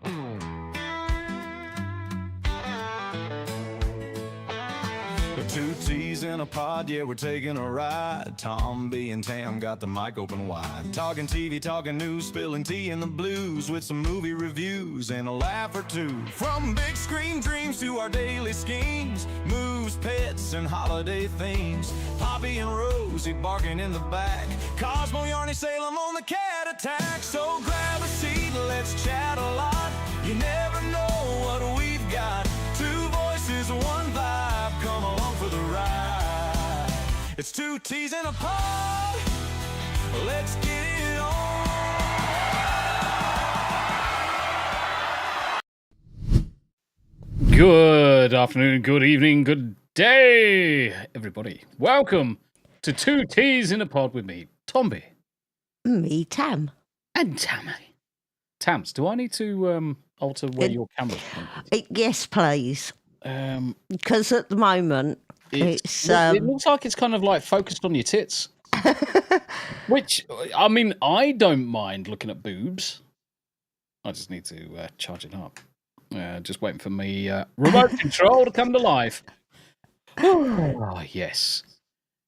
Two T's in a pod, yeah, we're taking a ride. Tombi and Tam got the mic open wide. Talking TV, talking news, spilling tea in the blues with some movie reviews and a laugh or two. From big screen dreams to our daily schemes, moves, pets, and holiday themes. Poppy and Rosie barking in the back. Cosmo, Yarny, Salem on the cat attack. So grab a seat, let's chat a lot. You never know what we've got. Two voices, one vibe. Come along for the ride. It's two T's in a pod. Let's get it on. Good afternoon, good evening, good day, everybody. Welcome to Two T's in a Pod with me, Tombi. Me, Tam. And Tammy. Tams, do I need to alter where your camera's pointed? Yes, please. Because at the moment, it looks like it's kind of like focused on your tits. Which, I mean, I don't mind looking at boobs. I just need to charge it up. Just waiting for me remote control to come to life. Oh, yes.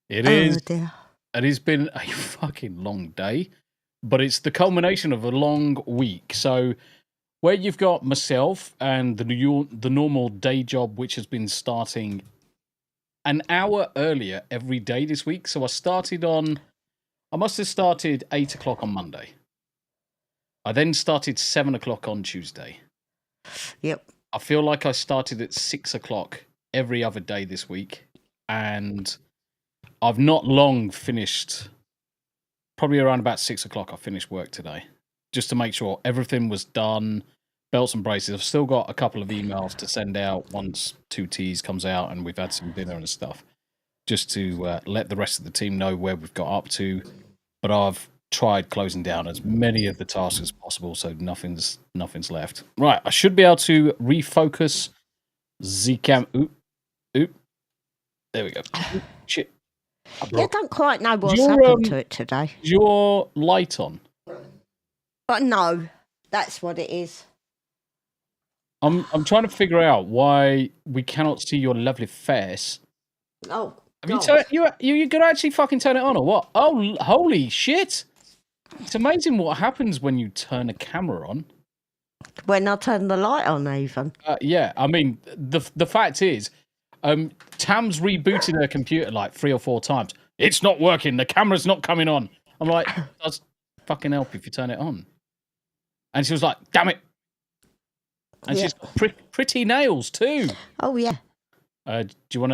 It is. Dear. It has been a fucking long day, but it's the culmination of a long week. So where you've got myself and the normal day job, which has been starting an hour earlier every day this week. So I must have started 8 o'clock on Monday. I then started 7 o'clock on Tuesday. Yep. I feel like I started at 6 o'clock every other day this week. And I've not long finished, probably around about 6 o'clock, I finished work today. Just to make sure everything was done, belts and braces. I've still got a couple of emails to send out once 2Ts comes out and we've had some dinner and stuff. Just to let the rest of the team know where we've got up to. But I've tried closing down as many of the tasks as possible, so nothing's left. Right, I should be able to refocus the cam. Oop. There we go. Shit. I don't quite know what's happened to it today. Is your light on? But no, that's what it is. I'm trying to figure out why we cannot see your lovely face. Oh, Have you gonna actually fucking turn it on or what? Oh, holy shit! It's amazing what happens when you turn a camera on. When I turn the light on, even. Yeah, I mean, the fact is, Tam's rebooted her computer like 3 or 4 times. It's not working. The camera's not coming on. I'm like, it does fucking help if you turn it on. And she was like, damn it. And she's got pretty nails too. Oh, yeah. Do you want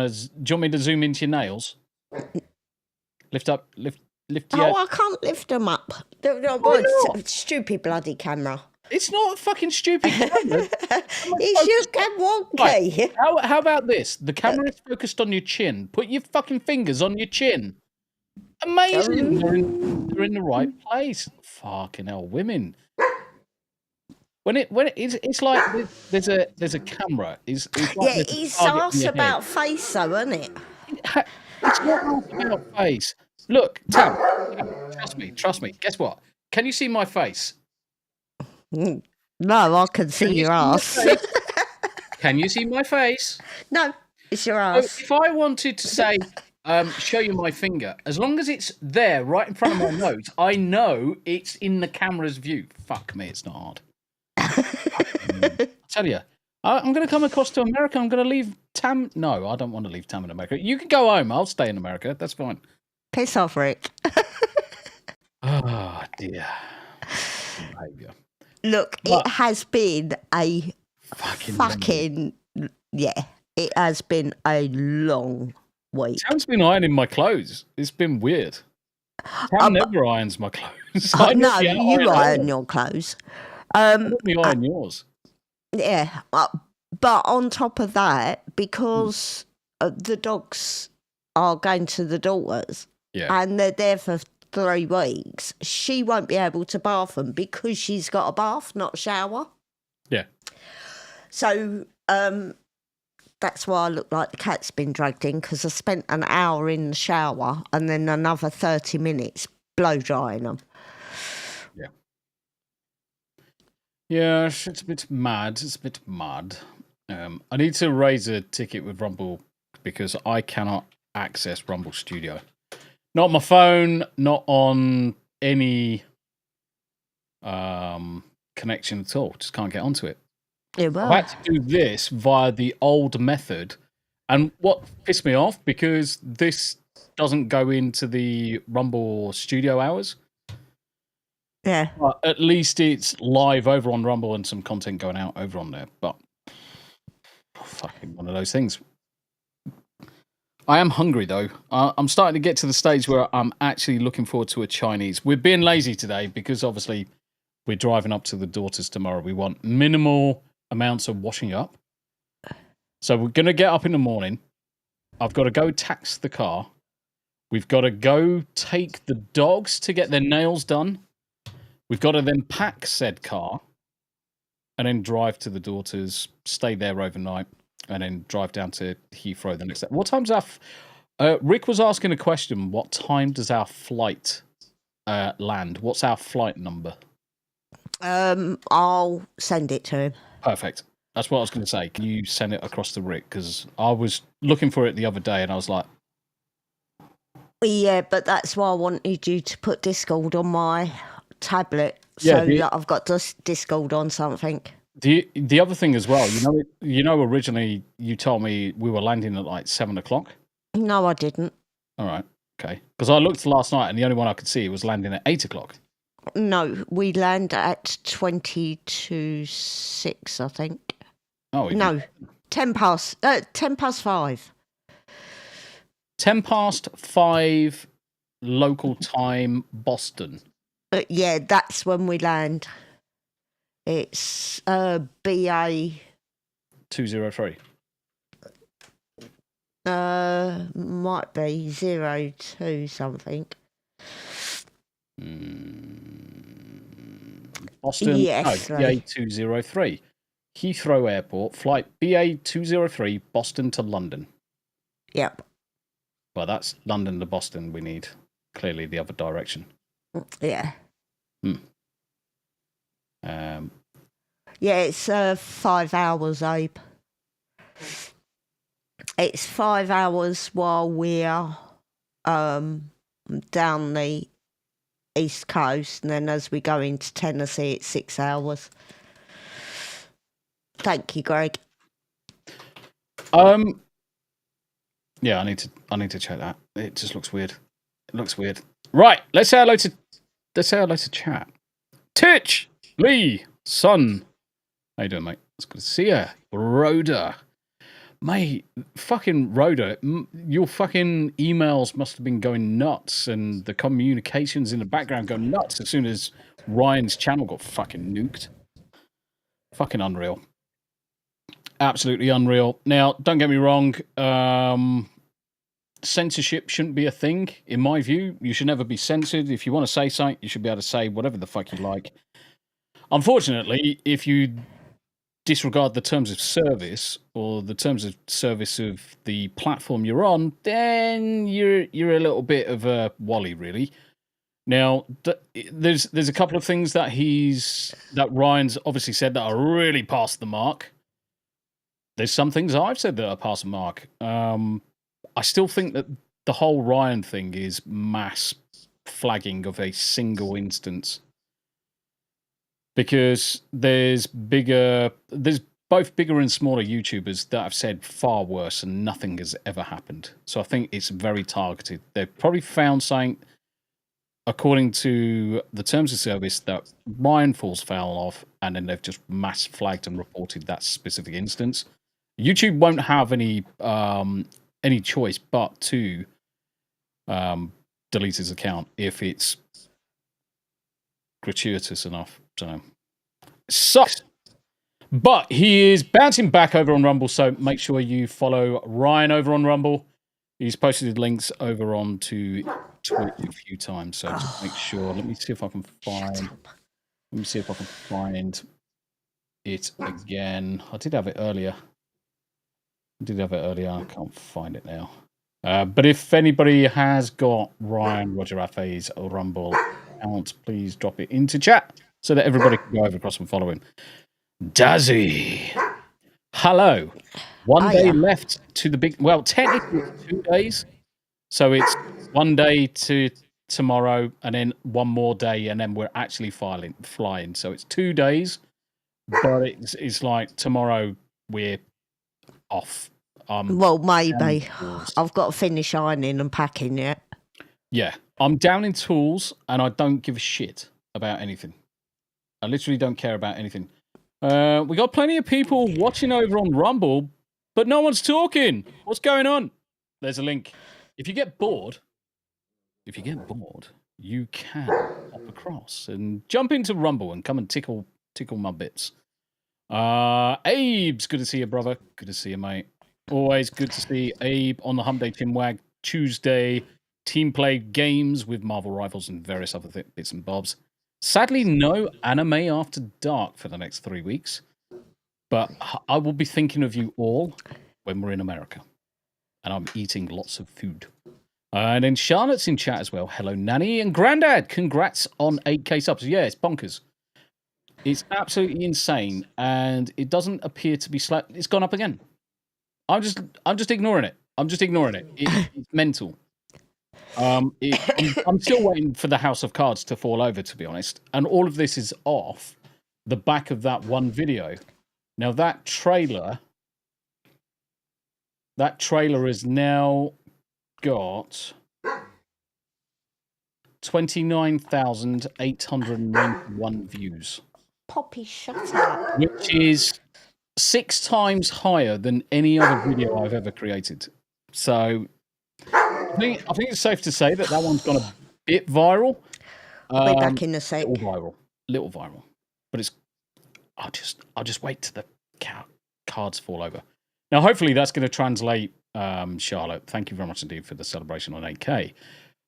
me to zoom into your nails? Lift your... Oh, I can't lift them up. Stupid bloody camera. It's not a fucking stupid camera. It's just wonky. Right. How about this? The camera is focused on your chin. Put your fucking fingers on your chin. Amazing. They're in the right place. Fucking hell, women. When it's like there's a camera. It's like it's asked about face, though, isn't it? It's not asked about face. Look, Tam, trust me. Guess what? Can you see my face? No, I can see your ass. Can you see my face? No, it's your ass. So if I wanted to say, show you my finger, as long as it's there right in front of my nose, I know it's in the camera's view. Fuck me, it's not hard. I tell you, I'm going to come across to America. I'm going to leave Tam. No, I don't want to leave Tam in America. You can go home. I'll stay in America. That's fine. Piss off, Rick. Oh, dear. Behavior. Look, it has been a fucking yeah, it has been a long week. Tam's been ironing my clothes. It's been weird. Tam never irons my clothes. No, you iron your clothes. Let me iron yours. Yeah, but on top of that, because the dogs are going to the daughters, and they're there for 3 weeks, she won't be able to bath them because she's got a bath, not a shower. Yeah. So that's why I look like the cat's been dragged in, because I spent an hour in the shower and then another 30 minutes blow drying them. Yeah. Yeah, it's a bit mad. It's a bit mad. I need to raise a ticket with Rumble because I cannot access Rumble Studio. Not on my phone, not on any connection at all. Just can't get onto it. Yeah, well. I've had to do this via the old method. And what pissed me off, because this doesn't go into the Rumble Studio hours. Yeah. But at least it's live over on Rumble and some content going out over on there. But fucking one of those things. I am hungry though. I'm starting to get to the stage where I'm actually looking forward to a Chinese. We're being lazy today because obviously we're driving up to the daughters tomorrow. We want minimal amounts of washing up. So we're going to get up in the morning. I've got to go tax the car. We've got to go take the dogs to get their nails done. We've got to then pack said car and then drive to the daughters, stay there overnight, and then drive down to Heathrow the next day. What time's our... Rick was asking a question. What time does our flight land? What's our flight number? I'll send it to him. Perfect. That's what I was going to say. Can you send it across to Rick? Because I was looking for it the other day and I was like... Yeah, but that's why I wanted you to put Discord on my tablet so that I've got Discord on something. The other thing as well, originally you told me we were landing at like 7 o'clock. No, I didn't. All right, okay. Because I looked last night and the only one I could see was landing at 8 o'clock. No, we land at 6, I think. Oh, no, 10 past 5. 10 past 5 local time, Boston. Yeah, that's when we land. It's BA 203. Might be 02 something. Boston. Yes, no, BA 203. Heathrow Airport, flight BA 203, Boston to London. Yep. Well, that's London to Boston. We need clearly the other direction. Yeah. Yeah, it's 5 hours, Abe. It's 5 hours while we're down the East Coast, and then as we go into Tennessee, it's 6 hours. Thank you, Greg. Yeah, I need to check that. It just looks weird. It looks weird. Right, let's say hello to chat. Titch, Lee, Son. How you doing, mate? It's good to see you. Rhoda. Mate, fucking Rhoda, your fucking emails must have been going nuts and the communications in the background go nuts as soon as Ryan's channel got fucking nuked. Fucking unreal. Absolutely unreal. Now, don't get me wrong. Censorship shouldn't be a thing, in my view. You should never be censored. If you want to say something, you should be able to say whatever the fuck you like. Unfortunately, if you disregard the terms of service or the terms of service of the platform you're on, then you're a little bit of a wally, really. Now, there's a couple of things that Ryan's obviously said that are really past the mark. There's some things I've said that are past the mark. I still think that the whole Ryan thing is mass flagging of a single instance. Because there's both bigger and smaller YouTubers that have said far worse and nothing has ever happened. So I think it's very targeted. They've probably found something, according to the terms of service, that Ryan falls foul of, and then they've just mass flagged and reported that specific instance. YouTube won't have any choice but to delete his account if it's gratuitous enough. So it sucks. But he is bouncing back over on Rumble, so make sure you follow Ryan over on Rumble. He's posted links over onto Twitch a few times, so just make sure. Let me see if I can find it again. I did have it earlier. I can't find it now. But if anybody has got Ryan Roger Affe's Rumble account, please drop it into chat. so that everybody can go over across and follow him. Dazzy. Hello. One day left to the big... Well, technically it's 2 days. So it's 1 day to tomorrow and then one more day and then we're actually flying. So it's 2 days, but it's like tomorrow we're off. Well, maybe. I've got to finish ironing and packing yet. Yeah. I'm down in tools and I don't give a shit about anything. I literally don't care about anything. We got plenty of people watching over on Rumble, but no one's talking. What's going on? There's a link. If you get bored, you can hop across and jump into Rumble and come and tickle my bits. Abe's good to see you, brother. Good to see you, mate. Always good to see Abe on the Hump Day Chinwag Tuesday. Team play games with Marvel Rivals and various other bits and bobs. Sadly, no anime after dark for the next 3 weeks, but I will be thinking of you all when we're in America, and I'm eating lots of food. And then Charlotte's in chat as well. Hello, Nanny and Grandad. Congrats on 8K subs. Yeah, it's bonkers. It's absolutely insane, and it doesn't appear to be slow. It's gone up again. I'm just ignoring it. It's mental. I'm still waiting for the House of Cards to fall over, to be honest. And all of this is off the back of that one video. Now that trailer has now got 29,891 views. Poppy, shut up. Which is 6 times higher than any other video I've ever created. So I think it's safe to say that one's gone a bit viral. I'll be back in a sec. Little viral. But it's I'll just wait till the cards fall over. Now hopefully that's going to translate, Charlotte. Thank you very much indeed for the celebration on 8K.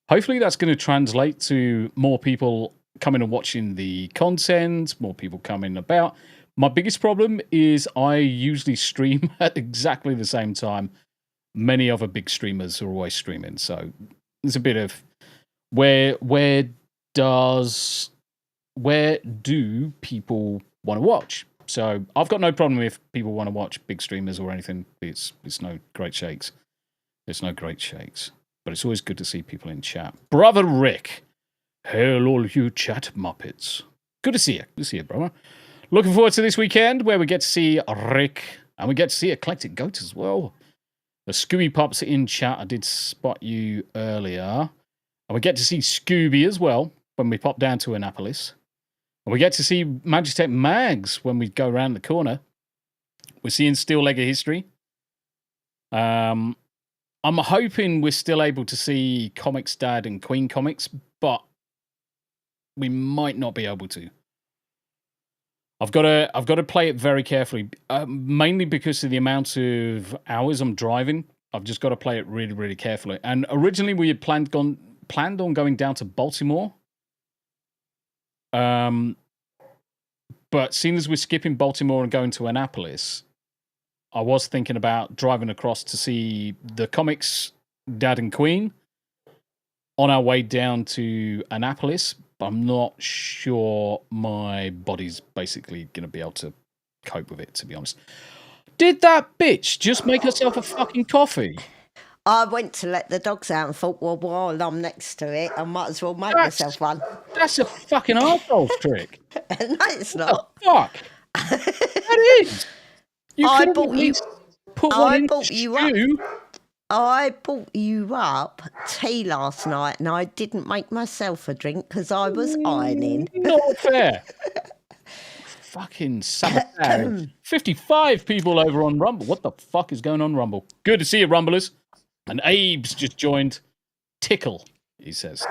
Hopefully that's going to translate to more people coming and watching the content, more people coming about. My biggest problem is I usually stream at exactly the same time many other big streamers are always streaming. So there's a bit of where do people want to watch? So I've got no problem if people want to watch big streamers or anything. It's no great shakes. But it's always good to see people in chat. Brother Rick. Hail all you chat muppets. Good to see you. Good to see you, brother. Looking forward to this weekend where we get to see Rick and we get to see Eclectic Goat as well. The Scooby Pops in chat. I did spot you earlier. And we get to see Scooby as well when we pop down to Annapolis. And we get to see Magitech Mags when we go around the corner. We're seeing Steel Leg of History. I'm hoping we're still able to see Comics Dad and Queen Comics, but we might not be able to. I've got to play it very carefully, mainly because of the amount of hours I'm driving. I've just got to play it really, really carefully. And originally we had planned on going down to Baltimore. But seeing as we're skipping Baltimore and going to Annapolis, I was thinking about driving across to see the Comics Dad and Queen on our way down to Annapolis. But I'm not sure my body's basically going to be able to cope with it, to be honest. Did that bitch just make herself a fucking coffee? I went to let the dogs out and thought, well, while I'm next to it, I might as well make myself one. That's a fucking arsehole trick. No, it's not. What the fuck? That is. I bought you up tea last night and I didn't make myself a drink because I was ironing. Not fair. Fucking sabotage. 55 people over on Rumble. What the fuck is going on, Rumble? Good to see you, Rumblers. And Abe's just joined. Tickle, he says.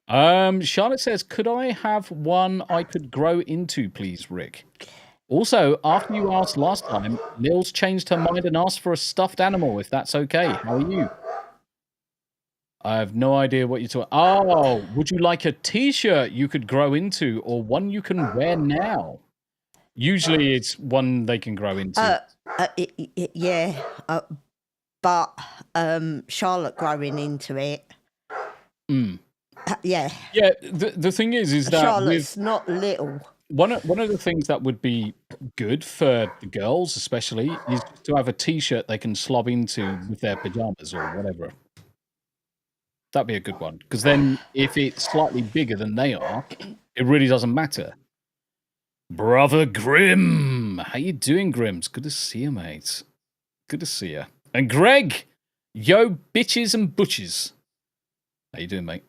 Charlotte says, could I have one I could grow into, please, Rick? Also, after you asked last time, Nils changed her mind and asked for a stuffed animal, if that's okay. How are you? I have no idea what you're talking. Oh, would you like a t-shirt you could grow into or one you can wear now? Usually it's one they can grow into. Yeah, but Charlotte growing into it. Yeah. Yeah, the thing is that Charlotte's not little. One of the things that would be good for the girls, especially, is to have a T-shirt they can slob into with their pajamas or whatever. That'd be a good one, because then if it's slightly bigger than they are, it really doesn't matter. Brother Grim, how you doing, Grims? Good to see you, mate. Good to see you. And Greg, yo, bitches and butches. How you doing, mate?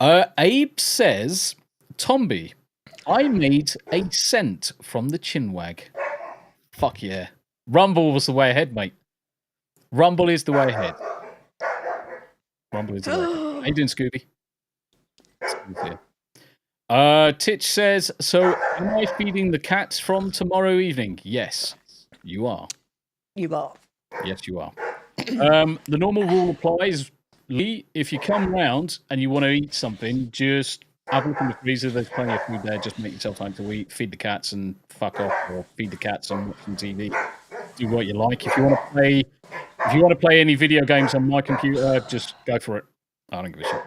Abe says, Tombi, I made a cent from the chinwag. Fuck yeah. Rumble was the way ahead, mate. Rumble is the way ahead. Rumble is the way ahead. How you doing, Scooby? Titch says, so am I feeding the cats from tomorrow evening? Yes, you are. You are. Yes, you are. The normal rule applies, Lee. If you come round and you want to eat something, just have a look in the freezer. There's plenty of food there. Just make yourself time to eat. Feed the cats and fuck off, or feed the cats and watch some TV. Do what you like. If you want to play any video games on my computer, just go for it. I don't give a shit.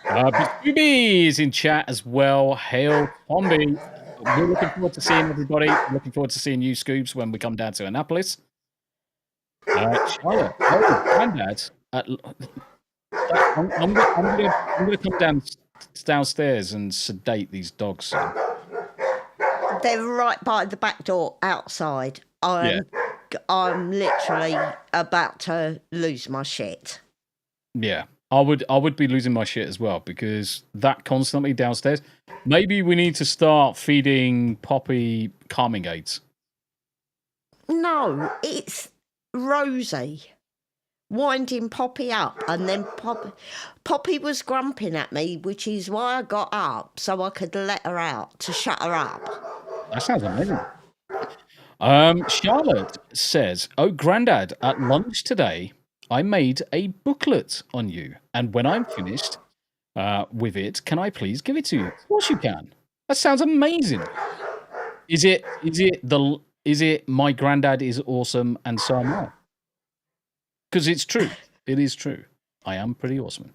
But Scooby is in chat as well. Hail, Tombi. We're looking forward to seeing everybody. Looking forward to seeing you, Scoobs, when we come down to Annapolis. Charlotte, Granddad. I'm going to come downstairs and sedate these dogs. Soon. They're right by the back door outside. I'm literally about to lose my shit. Yeah, I would be losing my shit as well, because that constantly downstairs. Maybe we need to start feeding Poppy calming aids. No, it's Rosie winding Poppy up, and then Poppy was grumping at me, which is why I got up so I could let her out to shut her up. That sounds amazing. Charlotte says, "Oh, Grandad, at lunch today, I made a booklet on you, and when I'm finished with it, can I please give it to you?" Of course you can. That sounds amazing. Is it my granddad is awesome and so am I? Because it's true. It is true. I am pretty awesome.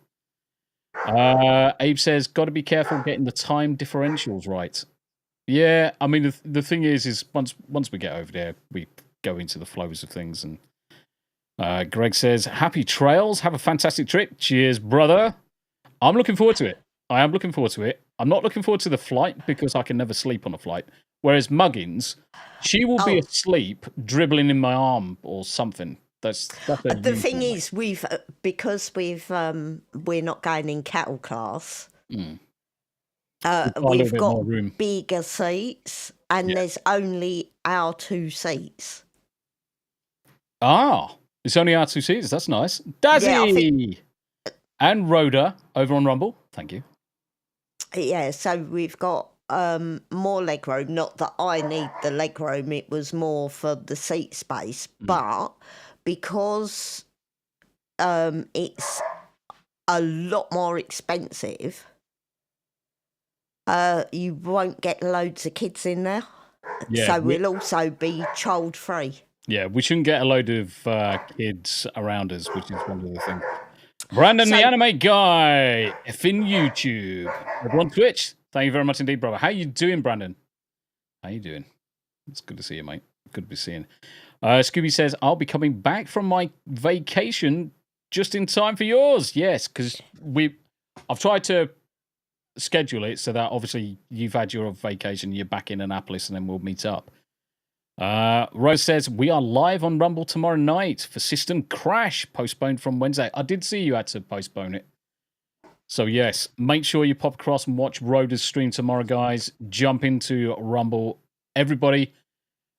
Abe says, got to be careful getting the time differentials right. Yeah, I mean, the thing is once we get over there, we go into the flows of things. And Greg says, happy trails. Have a fantastic trip. Cheers, brother. I'm looking forward to it. I am looking forward to it. I'm not looking forward to the flight because I can never sleep on a flight. Whereas Muggins, she will be asleep, dribbling in my arm or something. That's the thing is, because we're not going in cattle class. We've got bigger seats, and there's only our 2 seats. Ah, it's only our 2 seats. That's nice. Dazzy and Rhoda over on Rumble. Thank you. Yeah, so we've got more leg room. Not that I need the leg room; it was more for the seat space, but because it's a lot more expensive, you won't get loads of kids in there. Yeah, so we'll also be child free. Yeah, we shouldn't get a load of kids around us, which is one of the things. Brandon, the anime guy, effing YouTube. Over on Twitch. Thank you very much indeed, brother. How you doing, Brandon? How you doing? It's good to see you, mate. Good to be seeing. Scooby says, I'll be coming back from my vacation just in time for yours. Yes, because I've tried to schedule it so that obviously you've had your vacation, you're back in Annapolis, and then we'll meet up. Rose says, we are live on Rumble tomorrow night for System Crash, postponed from Wednesday. I did see you had to postpone it. So yes, make sure you pop across and watch Rhoda's stream tomorrow, guys. Jump into Rumble. Everybody,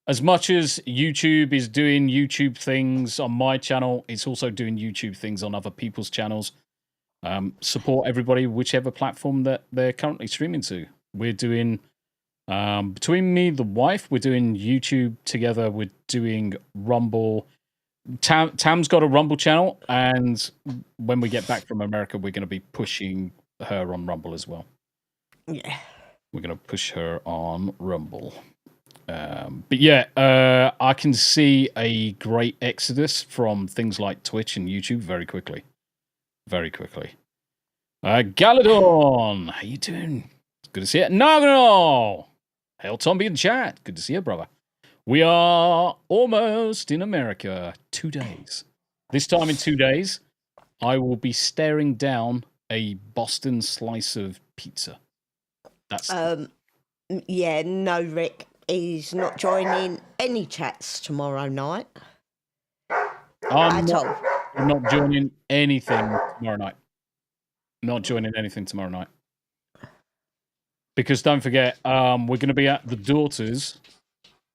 as much as YouTube is doing YouTube things on my channel, it's also doing YouTube things on other people's channels. Support everybody, whichever platform that they're currently streaming to. We're doing, between me and the wife, we're doing YouTube together. We're doing Rumble. Tam's got a Rumble channel, and when we get back from America, we're going to be pushing her on Rumble as well. Yeah. We're going to push her on Rumble. But yeah, I can see a great exodus from things like Twitch and YouTube very quickly. Very quickly. Galadon, how you doing? Good to see you. Nagano! Hail Tombi in chat. Good to see you, brother. We are almost in America. 2 days. This time in 2 days, I will be staring down a Boston slice of pizza. That's yeah, no, Rick. He's not joining any chats tomorrow night. I'm not joining anything tomorrow night. Not joining anything tomorrow night. Because don't forget, we're going to be at the daughters.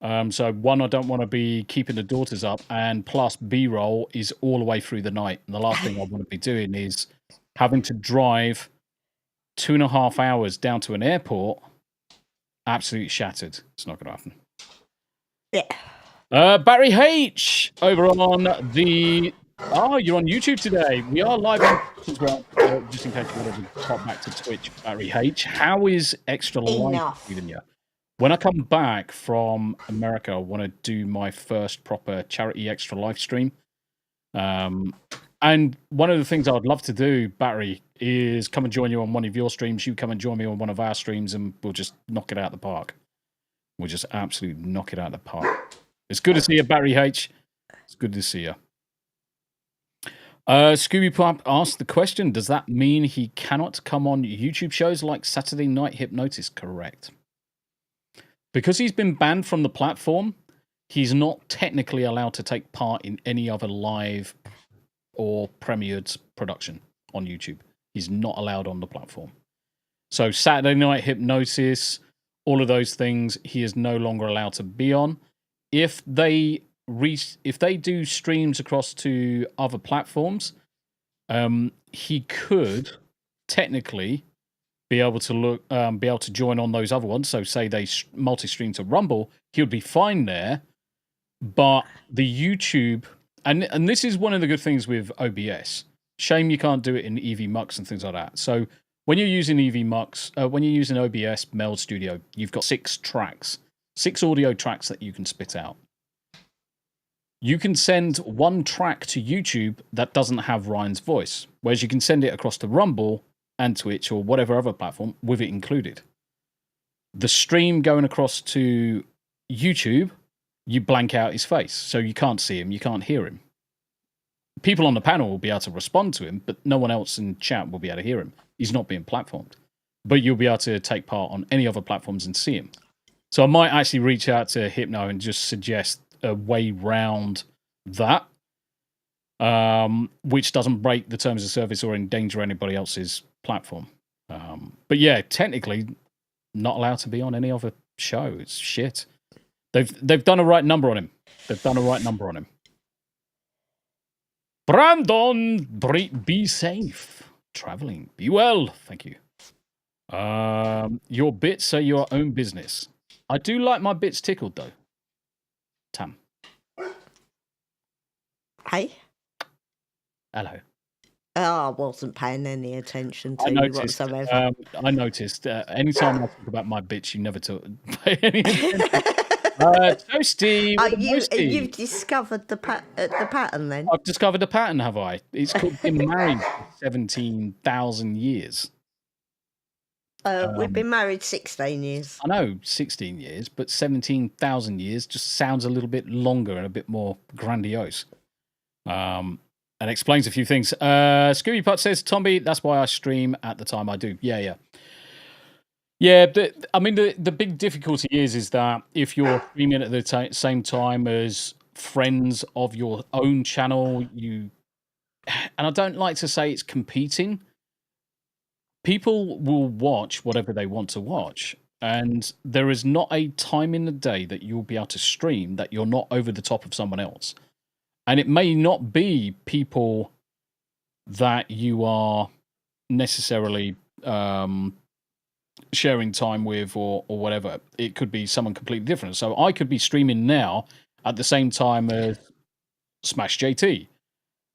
So one, I don't want to be keeping the daughters up, and plus B-roll is all the way through the night. And the last thing I want to be doing is having to drive 2.5 hours down to an airport. Absolutely shattered. It's not going to happen. Yeah. Barry H over on the. Oh, you're on YouTube today. We are live on Twitch as well. Just in case you wanted to pop back to Twitch, Barry H. How is Extra Life treating you? When I come back from America, I want to do my first proper charity Extra Life stream. And one of the things I would love to do, Barry, is come and join you on one of your streams. You come and join me on one of our streams, and we'll just knock it out of the park. We'll just absolutely knock it out of the park. It's good to see you, Barry H. It's good to see you. Scooby Pop asked the question, does that mean he cannot come on YouTube shows like Saturday Night Hypnosis? Correct. Because he's been banned from the platform, he's not technically allowed to take part in any other live or premiered production on YouTube. He's not allowed on the platform. So Saturday Night Hypnosis, all of those things, he is no longer allowed to be on. If they do streams across to other platforms, he could technically be able to join on those other ones. So say they multi-stream to Rumble, he would be fine there. But the YouTube, and this is one of the good things with OBS. Shame you can't do it in EV-Mux and things like that. So when you're using EV-Mux, when you're using OBS Meld Studio, you've got 6 audio tracks that you can spit out. You can send one track to YouTube that doesn't have Ryan's voice, whereas you can send it across to Rumble and Twitch or whatever other platform with it included. The stream going across to YouTube, you blank out his face, so you can't see him, you can't hear him. People on the panel will be able to respond to him, but no one else in chat will be able to hear him. He's not being platformed. But you'll be able to take part on any other platforms and see him. So I might actually reach out to Hypno and just suggest a way round that, which doesn't break the terms of service or endanger anybody else's platform. But yeah, technically not allowed to be on any other show. It's shit. They've done a right number on him. Brandon, be safe. Traveling. Be well. Thank you. Your bits are your own business. I do like my bits tickled, though. Tam. Hey? Hello. Oh, I wasn't paying any attention to you whatsoever. I noticed. Anytime I talk about my bits, you never pay any attention. Toasty. You've discovered the pattern then? I've discovered the pattern, have I? It's called been married for 17,000 years. We've been married 16 years. I know, 16 years, but 17,000 years just sounds a little bit longer and a bit more grandiose. And explains a few things. Scooby Putt says, Tombi, that's why I stream at the time I do. Yeah. Yeah, the big difficulty is that if you're streaming at the same time as friends of your own channel, and I don't like to say it's competing, people will watch whatever they want to watch. And there is not a time in the day that you'll be able to stream that you're not over the top of someone else. And it may not be people that you are necessarily sharing time with or whatever. It could be someone completely different. So I could be streaming now at the same time as Smash JT.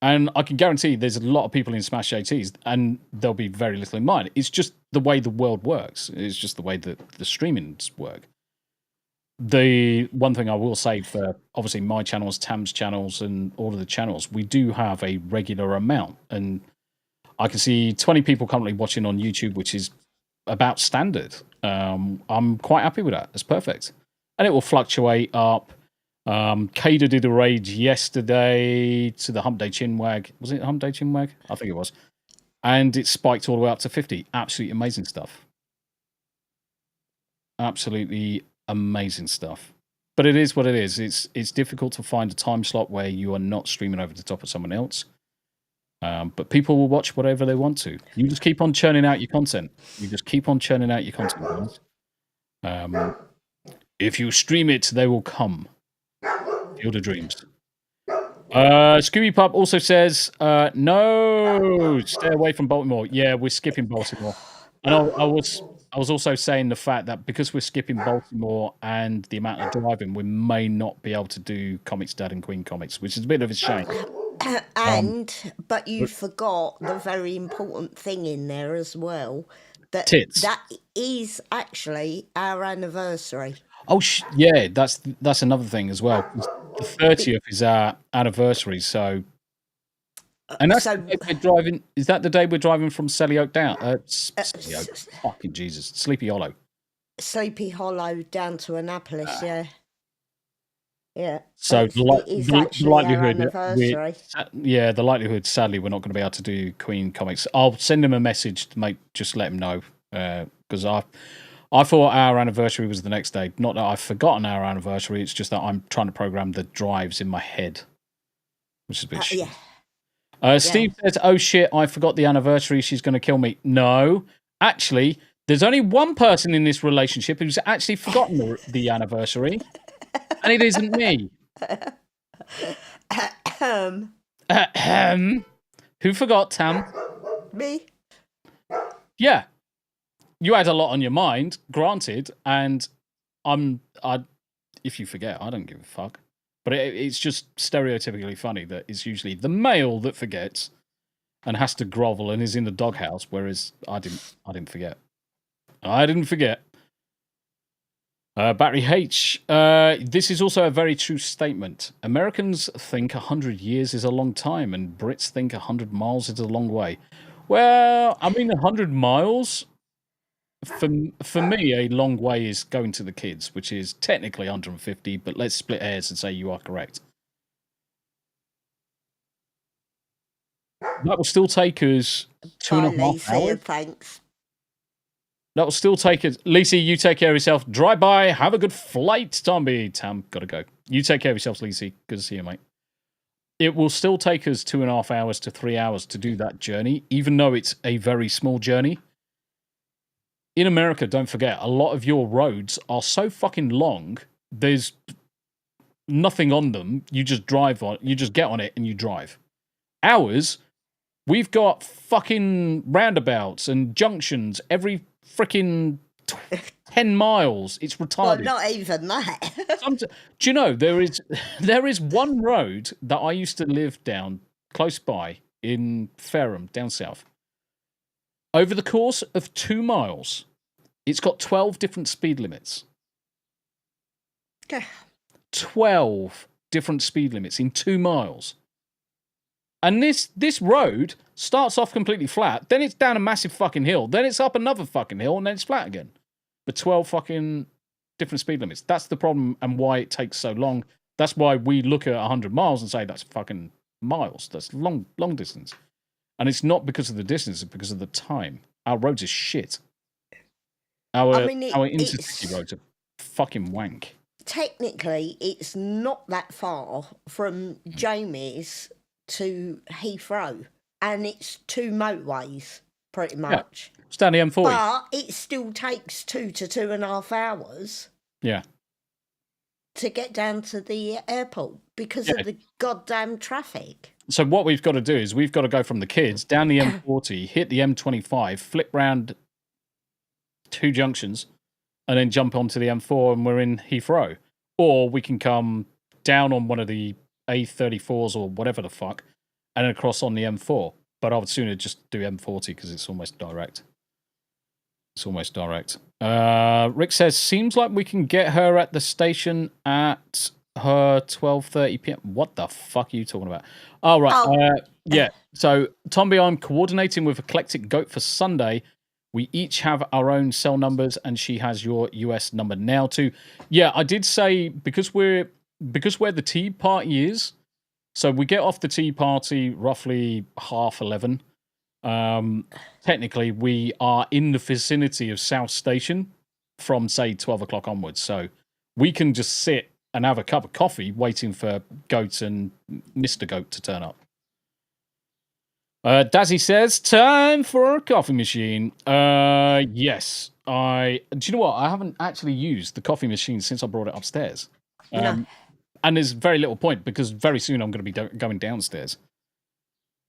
And I can guarantee there's a lot of people in Smash JTs, and there'll be very little in mine. It's just the way the world works. It's just the way that the streamings work. The one thing I will say for, obviously, my channels, Tam's channels, and all of the channels, we do have a regular amount. And I can see 20 people currently watching on YouTube, which is about standard. I'm quite happy with that. It's perfect. And it will fluctuate up. Kada did a raid yesterday to the Hump Day Chinwag. Was it Hump Day Chinwag? I think it was. And it spiked all the way up to 50. Absolutely amazing stuff. Absolutely amazing stuff. But it is what it is. It's difficult to find a time slot where you are not streaming over the top of someone else. But people will watch whatever they want to. You just keep on churning out your content. Guys. If you stream it, they will come. Field of Dreams. Scooby Pup also says, no, stay away from Baltimore. Yeah, we're skipping Baltimore. And I was also saying the fact that because we're skipping Baltimore and the amount of driving, we may not be able to do Comics Dad and Queen Comics, which is a bit of a shame. But you forgot the very important thing in there as well. That is actually our anniversary. Oh, yeah, that's another thing as well. The 30th is our anniversary, so... And that's the day we're driving... Is that the day we're driving from Selly Oak down? Fucking Jesus. Sleepy Hollow. Sleepy Hollow down to Annapolis, yeah. Yeah. So the likelihood... the likelihood, sadly, we're not going to be able to do Queen Comics. I'll send him a message to just let him know, because I thought our anniversary was the next day. Not that I've forgotten our anniversary. It's just that I'm trying to program the drives in my head, which is a bit shit. Yeah. Steve says, oh shit, I forgot the anniversary. She's going to kill me. No, actually, there's only one person in this relationship who's actually forgotten the anniversary, and it isn't me. Who forgot, Tam? Me. Yeah. You had a lot on your mind, granted, and if you forget, I don't give a fuck. But it's just stereotypically funny that it's usually the male that forgets and has to grovel and is in the doghouse, whereas I didn't forget. Battery H. This is also a very true statement. Americans think 100 years is a long time, and Brits think 100 miles is a long way. Well, I mean, 100 miles... For me, a long way is going to the kids, which is technically 150, but let's split hairs and say you are correct. That will still take us 2.5 hours. Thanks. That will still take us... Lacey, you take care of yourself. Drive by. Have a good flight, Tombi. Tam, gotta go. You take care of yourself, Lacey. Good to see you, mate. It will still take us 2.5 hours to 3 hours to do that journey, even though it's a very small journey. In America, don't forget, a lot of your roads are so fucking long, there's nothing on them. You just drive on, you just get on it and you drive. Ours, we've got fucking roundabouts and junctions every freaking 10 miles. It's retarded. Well, not even that. Do you know, there is one road that I used to live down close by in Fareham, down south. Over the course of 2 miles, it's got 12 different speed limits. Okay. 12 different speed limits in 2 miles. And this road starts off completely flat, then it's down a massive fucking hill, then it's up another fucking hill, and then it's flat again. But 12 fucking different speed limits. That's the problem and why it takes so long. That's why we look at 100 miles and say that's fucking miles. That's long distance. And it's not because of the distance, it's because of the time. Our roads are shit. Our intercity roads are fucking wank. Technically, it's not that far from Jamie's to Heathrow. And it's 2 motorways, pretty much. Yeah. It's down the M40. But it still takes 2 to 2.5 hours. Yeah. To get down to the airport because of the goddamn traffic. So what we've got to do is we've got to go from the kids down the M40, hit the M25, flip round 2 junctions, and then jump onto the M4 and we're in Heathrow. Or we can come down on one of the A34s or whatever the fuck, and then across on the M4. But I would sooner just do M40 because it's almost direct. Rick says, seems like we can get her at the station at her 12:30 p.m. What the fuck are you talking about? Oh, right. Yeah. So, Tombi, I'm coordinating with Eclectic Goat for Sunday. We each have our own cell numbers, and she has your US number now too. Yeah, I did say because where the tea party is, so we get off the tea party roughly 11:30. Technically, we are in the vicinity of South Station from say 12 o'clock onwards, so we can just sit and have a cup of coffee waiting for Goat and Mr. Goat to turn up. Dazzy says, time for a coffee machine. Yes. Do you know what? I haven't actually used the coffee machine since I brought it upstairs. No. And there's very little point because very soon I'm going to be going downstairs.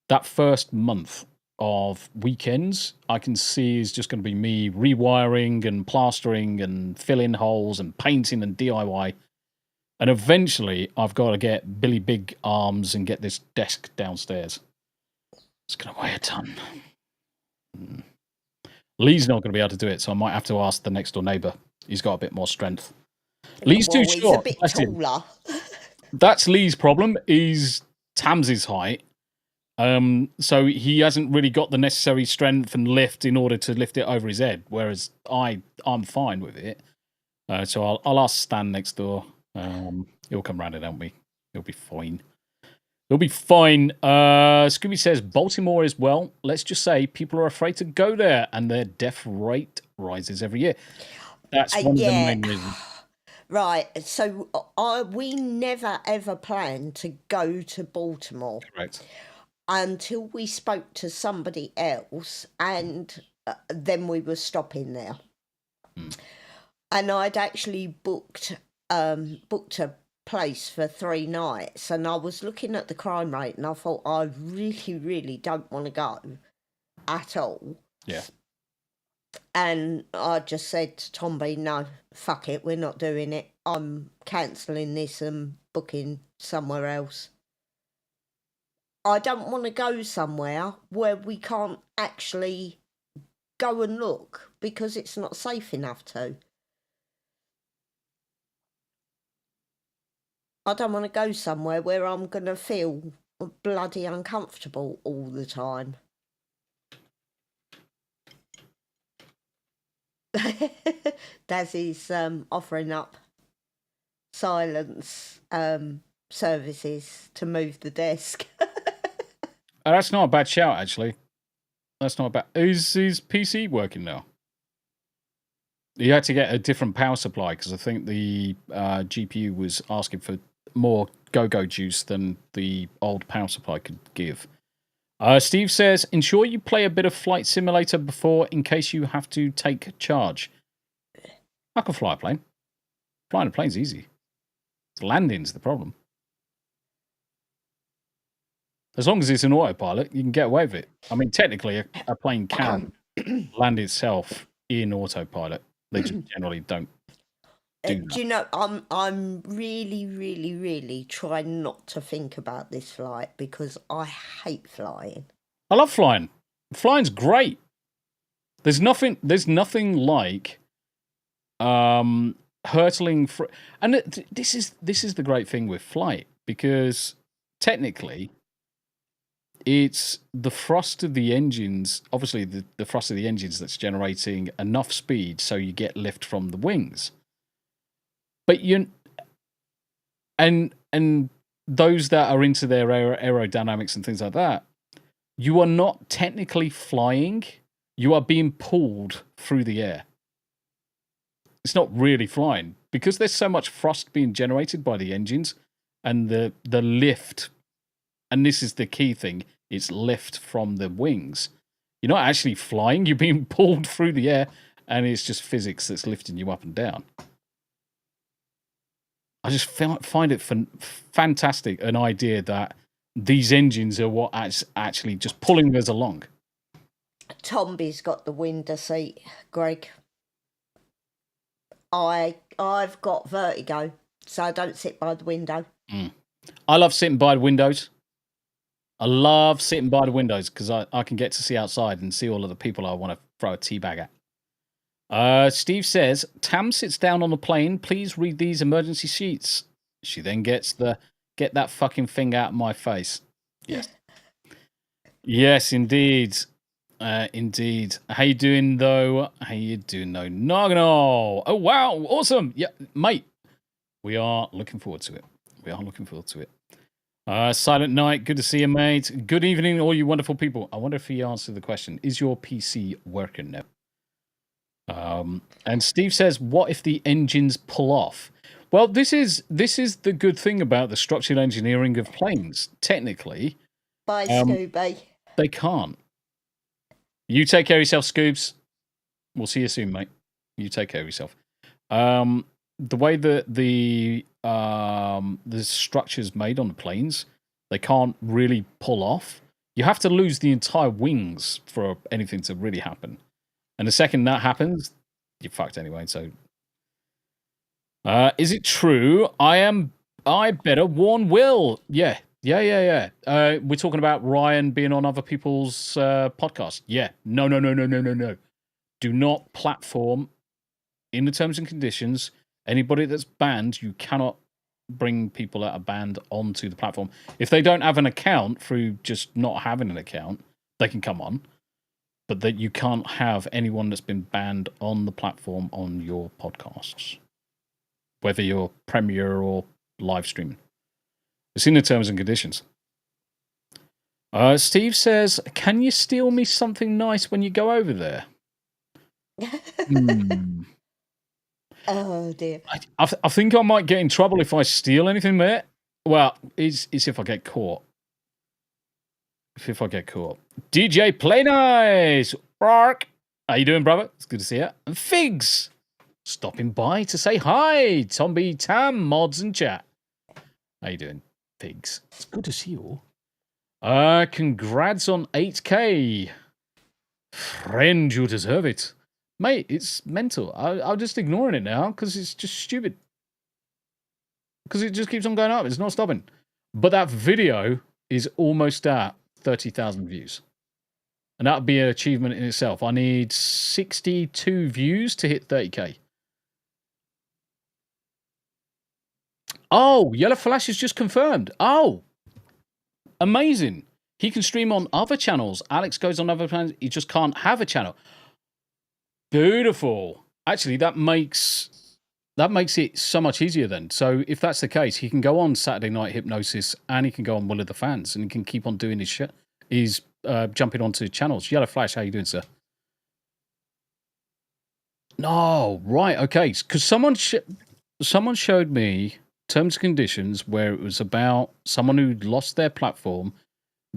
That first month of weekends, I can see is just going to be me rewiring and plastering and filling holes and painting and DIY. And eventually I've got to get Billy Big Arms and get this desk downstairs. It's going to weigh a ton. Lee's not going to be able to do it, so I might have to ask the next door neighbour. He's got a bit more strength. Lee's too short. He's a bit taller. That's Lee's problem, is Tams's height. So he hasn't really got the necessary strength and lift in order to lift it over his head, whereas I'm fine with it. So I'll ask Stan next door. He'll come round and help me. He'll be fine. He'll be fine. Scooby says, Baltimore as well. Let's just say people are afraid to go there and their death rate rises every year. That's one of the main reasons. Right. So we never, ever planned to go to Baltimore. Correct. Until we spoke to somebody else, and then we were stopping there. And I'd actually booked a place for 3 nights, and I was looking at the crime rate, and I thought, I really, really don't want to go at all. Yeah. And I just said to Tombi, no, fuck it, we're not doing it. I'm cancelling this and booking somewhere else. I don't want to go somewhere where we can't actually go and look because it's not safe enough to. I don't want to go somewhere where I'm going to feel bloody uncomfortable all the time. Dazzy's offering up silence services to move the desk. That's not a bad shout, actually. That's not bad. Is his PC working now? You had to get a different power supply because I think the GPU was asking for more go-go juice than the old power supply could give. Steve says, ensure you play a bit of Flight Simulator before in case you have to take charge. I can fly a plane. Flying a plane's easy. Landing's the problem. As long as it's an autopilot, you can get away with it. I mean, technically, a plane can land itself in autopilot. They just generally don't do that. Do you know, I'm really, really, really trying not to think about this flight because I hate flying. I love flying. Flying's great. There's nothing like hurtling. And this is the great thing with flight because technically, it's the thrust of the engines, obviously the thrust of the engines that's generating enough speed so you get lift from the wings. But and those that are into their aerodynamics and things like that, you are not technically flying, you are being pulled through the air. It's not really flying because there's so much thrust being generated by the engines and the lift. And this is the key thing. It's lift from the wings. You're not actually flying. You're being pulled through the air, and it's just physics that's lifting you up and down. I just find it fantastic, an idea that these engines are what's actually just pulling us along. Tombi's got the window seat, Greg. I've got vertigo, so I don't sit by the window. I love sitting by the windows. I love sitting by the windows because I can get to see outside and see all of the people I want to throw a tea bag at. Steve says, Tam sits down on the plane. Please read these emergency She then gets the get that fucking thing out of my face. Yes. Yes, indeed. Indeed. How you doing though? How you doing though? Nagano. Oh wow, awesome. Yeah, mate. We are looking forward to it. Silent Night, good to see you, mate. Good evening, all you wonderful people. I wonder if he answered the question. Is your PC working now? And Steve says, what if the engines pull off? Well, this is the good thing about the structural engineering of planes. Technically, bye, Scooby. They can't. You take care of yourself, Scoobs. We'll see you soon, mate. You take care of yourself. The way that the structure's made on the planes, they can't really pull off. You have to lose the entire wings for anything to really happen. And the second that happens, you're fucked anyway. So, is it true? I better warn Will. Yeah. We're talking about Ryan being on other people's podcasts. Yeah. No. Do not platform in the terms and conditions. Anybody that's banned, you cannot bring people that are banned onto the platform. If they don't have an account through just not having an account, they can come on. But that you can't have anyone that's been banned on the platform on your podcasts, whether you're Premiere or live streaming. It's in the terms and conditions. Steve says, can you steal me something nice when you go over there? Oh, dear. I think I might get in trouble if I steal anything, mate. Well, it's if I get caught. If I get caught. DJ Play Nice! Rock! How you doing, brother? It's good to see you. And Figs! Stopping by to say hi. Tombi and Tam mods and chat. How you doing, Figs? It's good to see you all. Congrats on 8K. Friend, you deserve it. Mate, it's mental. I'm just ignoring it now because it's just stupid. Because it just keeps on going up. It's not stopping. But that video is almost at 30,000 views. And that would be an achievement in itself. I need 62 views to hit 30k. Oh, Yellow Flash is just confirmed. Oh, amazing. He can stream on other channels. Alex goes on other channels. He just can't have a channel. Beautiful. Actually, that makes it so much easier then. So if that's the case, he can go on Saturday Night Hypnosis and he can go on Will of the Fans and he can keep on doing his shit. He's jumping onto channels. Yellow Flash, how you doing, sir? No, right, okay. Because someone showed me terms and conditions where it was about someone who lost their platform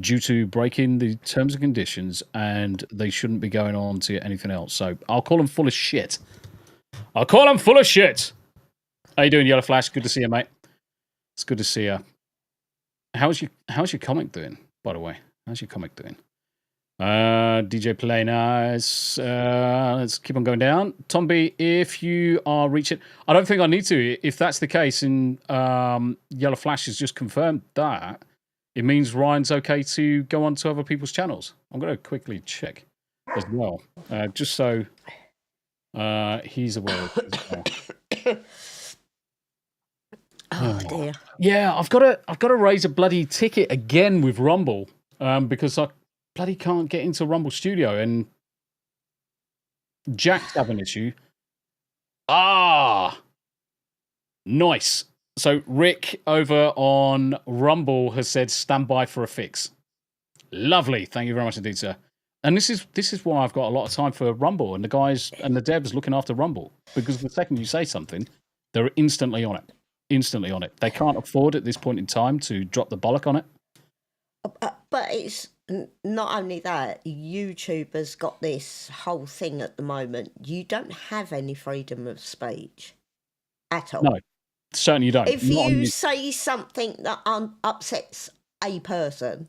due to breaking the terms and conditions and they shouldn't be going on to anything else. So I'll call them full of shit. How you doing, Yellow Flash? Good to see you, mate. It's good to see you. How's your comic doing, by the way? How's your comic doing? DJ Play Nice. Let's keep on going down. Tombi, if you are reaching... I don't think I need to. If that's the case, and Yellow Flash has just confirmed that, it means Ryan's okay to go on to other people's channels. I'm going to quickly check as well, just so he's aware of it as well. Oh dear. Yeah, I've got to raise a bloody ticket again with Rumble because I bloody can't get into Rumble Studio and Jack's having an issue. Nice. So Rick over on Rumble has said stand by for a fix. Lovely. Thank you very much indeed, sir. And this is why I've got a lot of time for Rumble and the guys and the devs looking after Rumble, because the second you say something, they're instantly on it. They can't afford at this point in time to drop the bollock on it. But it's not only that, YouTube has got this whole thing at the moment. You don't have any freedom of speech at all. No, certainly you don't. If you say something that upsets a person,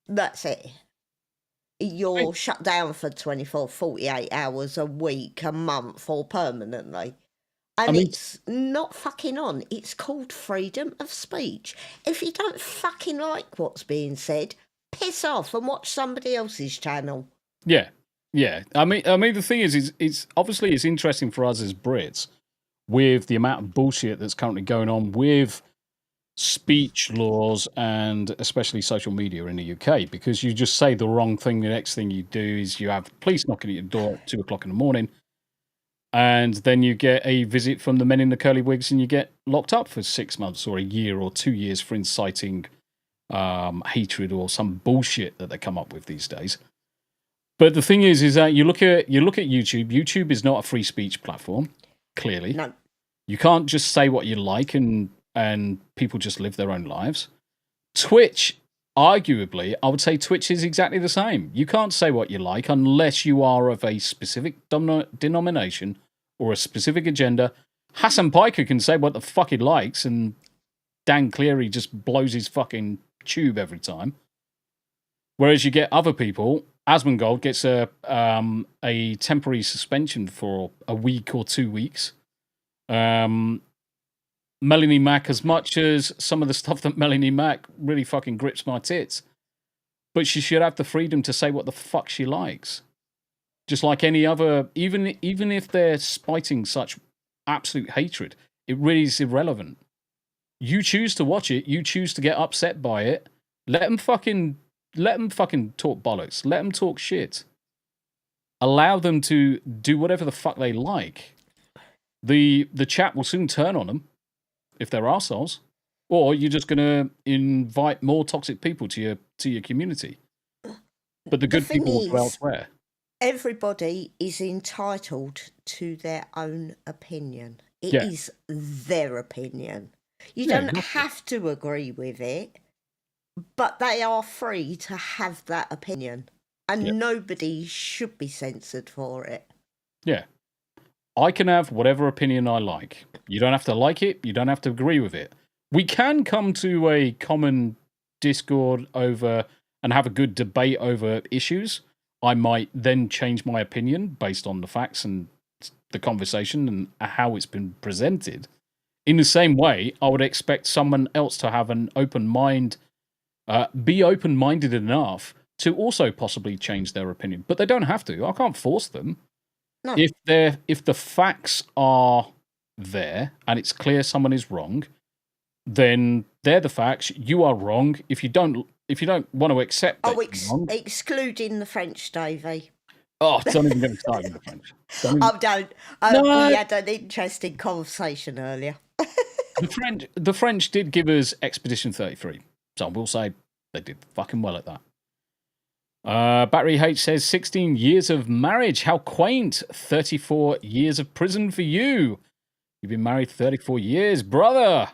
that's it. You're shut down for 24, 48 hours a week, a month, or permanently. And it's not fucking on. It's called freedom of speech. If you don't fucking like what's being said, piss off and watch somebody else's channel. Yeah. I mean, the thing is it's obviously it's interesting for us as Brits with the amount of bullshit that's currently going on with speech laws and especially social media in the UK, because you just say the wrong thing. The next thing you do is you have police knocking at your door at 2:00 in the morning, and then you get a visit from the men in the curly wigs, and you get locked up for 6 months or a year or 2 years for inciting hatred or some bullshit that they come up with these days. But the thing is that you look at YouTube. YouTube is not a free speech platform. Clearly, No. You can't just say what you like and people just live their own lives. Twitch, arguably, I would say Twitch is exactly the same. You can't say what you like unless you are of a specific denomination or a specific agenda. Hassan Piker can say what the fuck he likes, and Dan Cleary just blows his fucking tube every time. Whereas you get other people, Asmongold gets a temporary suspension for a week or 2 weeks. Melanie Mack, as much as some of the stuff that Melanie Mack really fucking grips my tits, but she should have the freedom to say what the fuck she likes. Just like any other, even if they're spiting such absolute hatred, it really is irrelevant. You choose to watch it, you choose to get upset by it, let them fucking talk bollocks, let them talk shit. Allow them to do whatever the fuck they like. The chat will soon turn on them if they're arseholes, or you're just going to invite more toxic people to your community. But the good people will go elsewhere. Everybody is entitled to their own opinion. It is their opinion. You don't have to agree with it, but they are free to have that opinion, and nobody should be censored for it. Yeah. I can have whatever opinion I like. You don't have to like it. You don't have to agree with it. We can come to a common discord over and have a good debate over issues. I might then change my opinion based on the facts and the conversation and how it's been presented. In the same way, I would expect someone else to have an open mind, be open-minded enough to also possibly change their opinion. But they don't have to. I can't force them. No. If the facts are there and it's clear someone is wrong, then they're the facts. You are wrong. If you don't want to accept that, excluding the French, Davey. Oh, don't even get me started with the French. We had an interesting conversation earlier. The French did give us Expedition 33, so I will say they did fucking well at that. Battery H says 16 years of marriage. How quaint. 34 years of prison for you. You've been married 34 years, brother.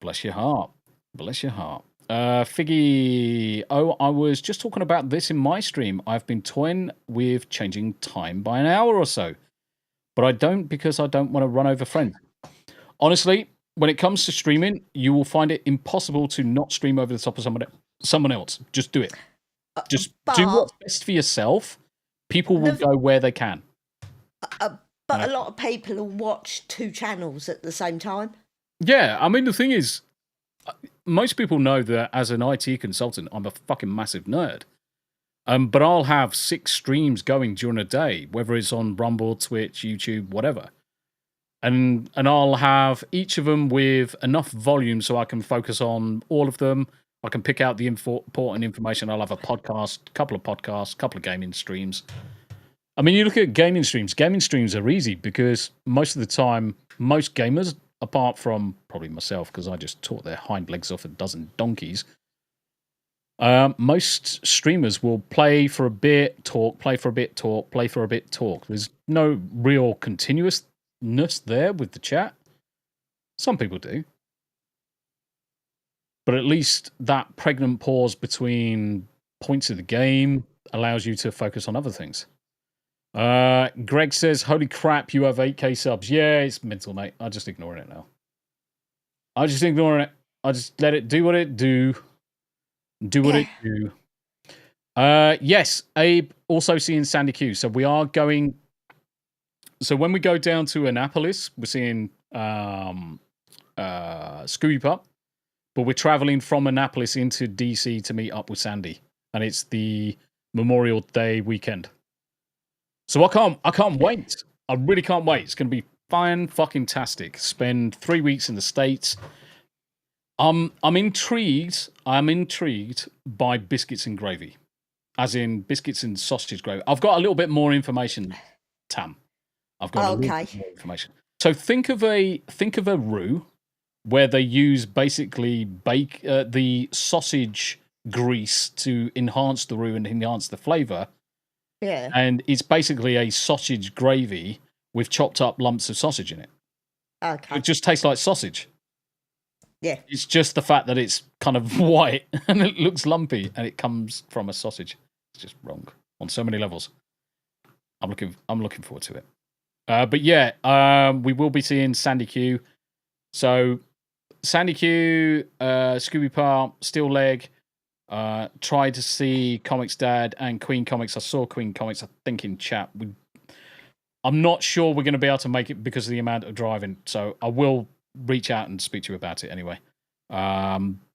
Bless your heart. Bless your heart. Figgy. Oh, I was just talking about this in my stream. I've been toying with changing time by an hour or so, but I don't because I don't want to run over friends. Honestly, when it comes to streaming, you will find it impossible to not stream over the top of someone else. Just do it. Just do what's best for yourself. People will go where they can. But a lot of people will watch 2 channels at the same time. Yeah, I mean, the thing is, most people know that as an IT consultant, I'm a fucking massive nerd. But I'll have 6 streams going during a day, whether it's on Rumble, Twitch, YouTube, whatever. And I'll have each of them with enough volume so I can focus on all of them. I can pick out the important information. I'll have a podcast, couple of gaming streams. I mean, you look at gaming streams. Gaming streams are easy because most of the time, most gamers, apart from probably myself, because I just taught their hind legs off a dozen donkeys, most streamers will play for a bit, talk, play for a bit, talk, play for a bit, talk. There's no real continuousness there with the chat. Some people do. But at least that pregnant pause between points of the game allows you to focus on other things. Greg says, holy crap, you have 8k subs. Yeah, it's mental, mate. I'm just ignoring it now. I just let it do what it do. Do what it do. Yes, Abe also seeing Sandy Q. So we are going... So when we go down to Annapolis, we're seeing Scooby Pup. But we're traveling from Annapolis into DC to meet up with Sandy, and it's the Memorial Day weekend. So I can't wait. I really can't wait. It's going to be fucking-tastic. Spend 3 weeks in the States, I'm intrigued. I'm intrigued by biscuits and gravy, as in biscuits and sausage gravy. I've got a little bit more information, Tam. I've got a little bit more information. So think of a roux where they use basically the sausage grease to enhance the roux and enhance the flavour. Yeah. And it's basically a sausage gravy with chopped up lumps of sausage in it. Okay. It just tastes like sausage. Yeah. It's just the fact that it's kind of white and it looks lumpy and it comes from a sausage. It's just wrong on so many levels. I'm looking forward to it. But yeah, we will be seeing Sandy Q. So Sandy Q, Scooby Park, Steel Leg. Tried to see Comics Dad and Queen Comics. I saw Queen Comics, I think, in chat. I'm not sure we're going to be able to make it because of the amount of driving. So I will reach out and speak to you about it anyway.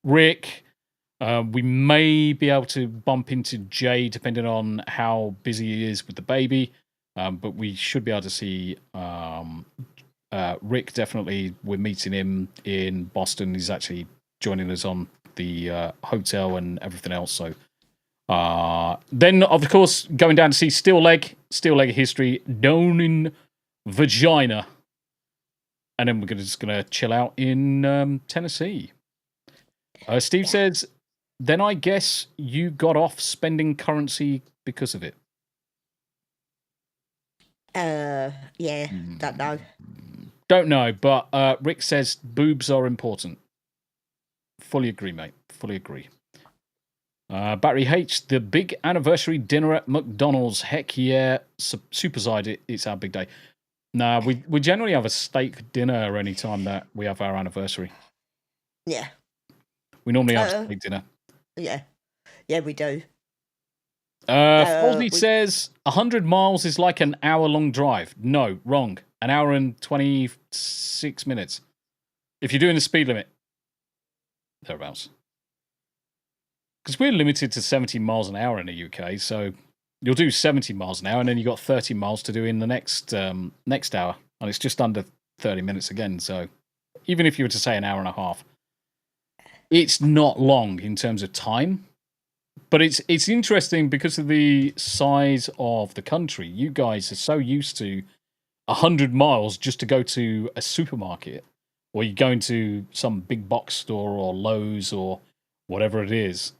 Rick, we may be able to bump into Jay depending on how busy he is with the baby. But we should be able to see Rick. Definitely, we're meeting him in Boston. He's actually joining us on the hotel and everything else. So then, of course, going down to see Steel Leg History, known in Vagina. And then we're just going to chill out in Tennessee. Steve says, then I guess you got off spending currency because of it. Yeah, don't know. Don't know, but Rick says boobs are important. Fully agree, mate. Fully agree. Battery H, the big anniversary dinner at McDonald's. Heck yeah. Superside, it's our big day. Nah, we generally have a steak dinner any time that we have our anniversary. Yeah. We normally have steak dinner. Yeah. Yeah, we do. Folsey says 100 miles is like an hour-long drive. No, wrong. An hour and 26 minutes. If you're doing the speed limit. Thereabouts. Because we're limited to 70 miles an hour in the UK, so you'll do 70 miles an hour, and then you've got 30 miles to do in the next hour, and it's just under 30 minutes again, so even if you were to say an hour and a half, it's not long in terms of time, but it's interesting because of the size of the country. You guys are so used to 100 miles just to go to a supermarket, or you're going to some big box store or Lowe's or whatever it is.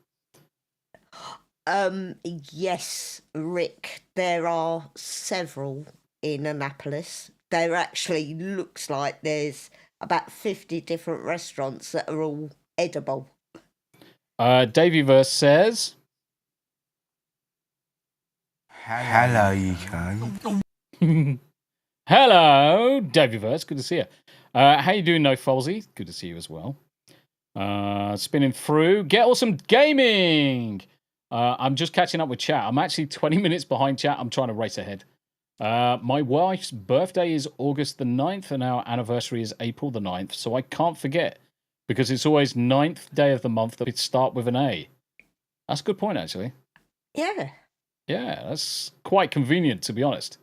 Yes, Rick, there are several in Annapolis. There actually looks like there's about 50 different restaurants that are all edible. Davyverse says, hello, you guys. Hello, Davyverse. Good to see you. How you doing, No Folsey? Good to see you as well. Spinning through. Get Awesome Gaming. I'm just catching up with chat. I'm actually 20 minutes behind chat. I'm trying to race ahead. My wife's birthday is August the 9th, and our anniversary is April the 9th, so I can't forget, because it's always 9th day of the month that it start with an A. That's a good point, actually. Yeah. Yeah, that's quite convenient, to be honest.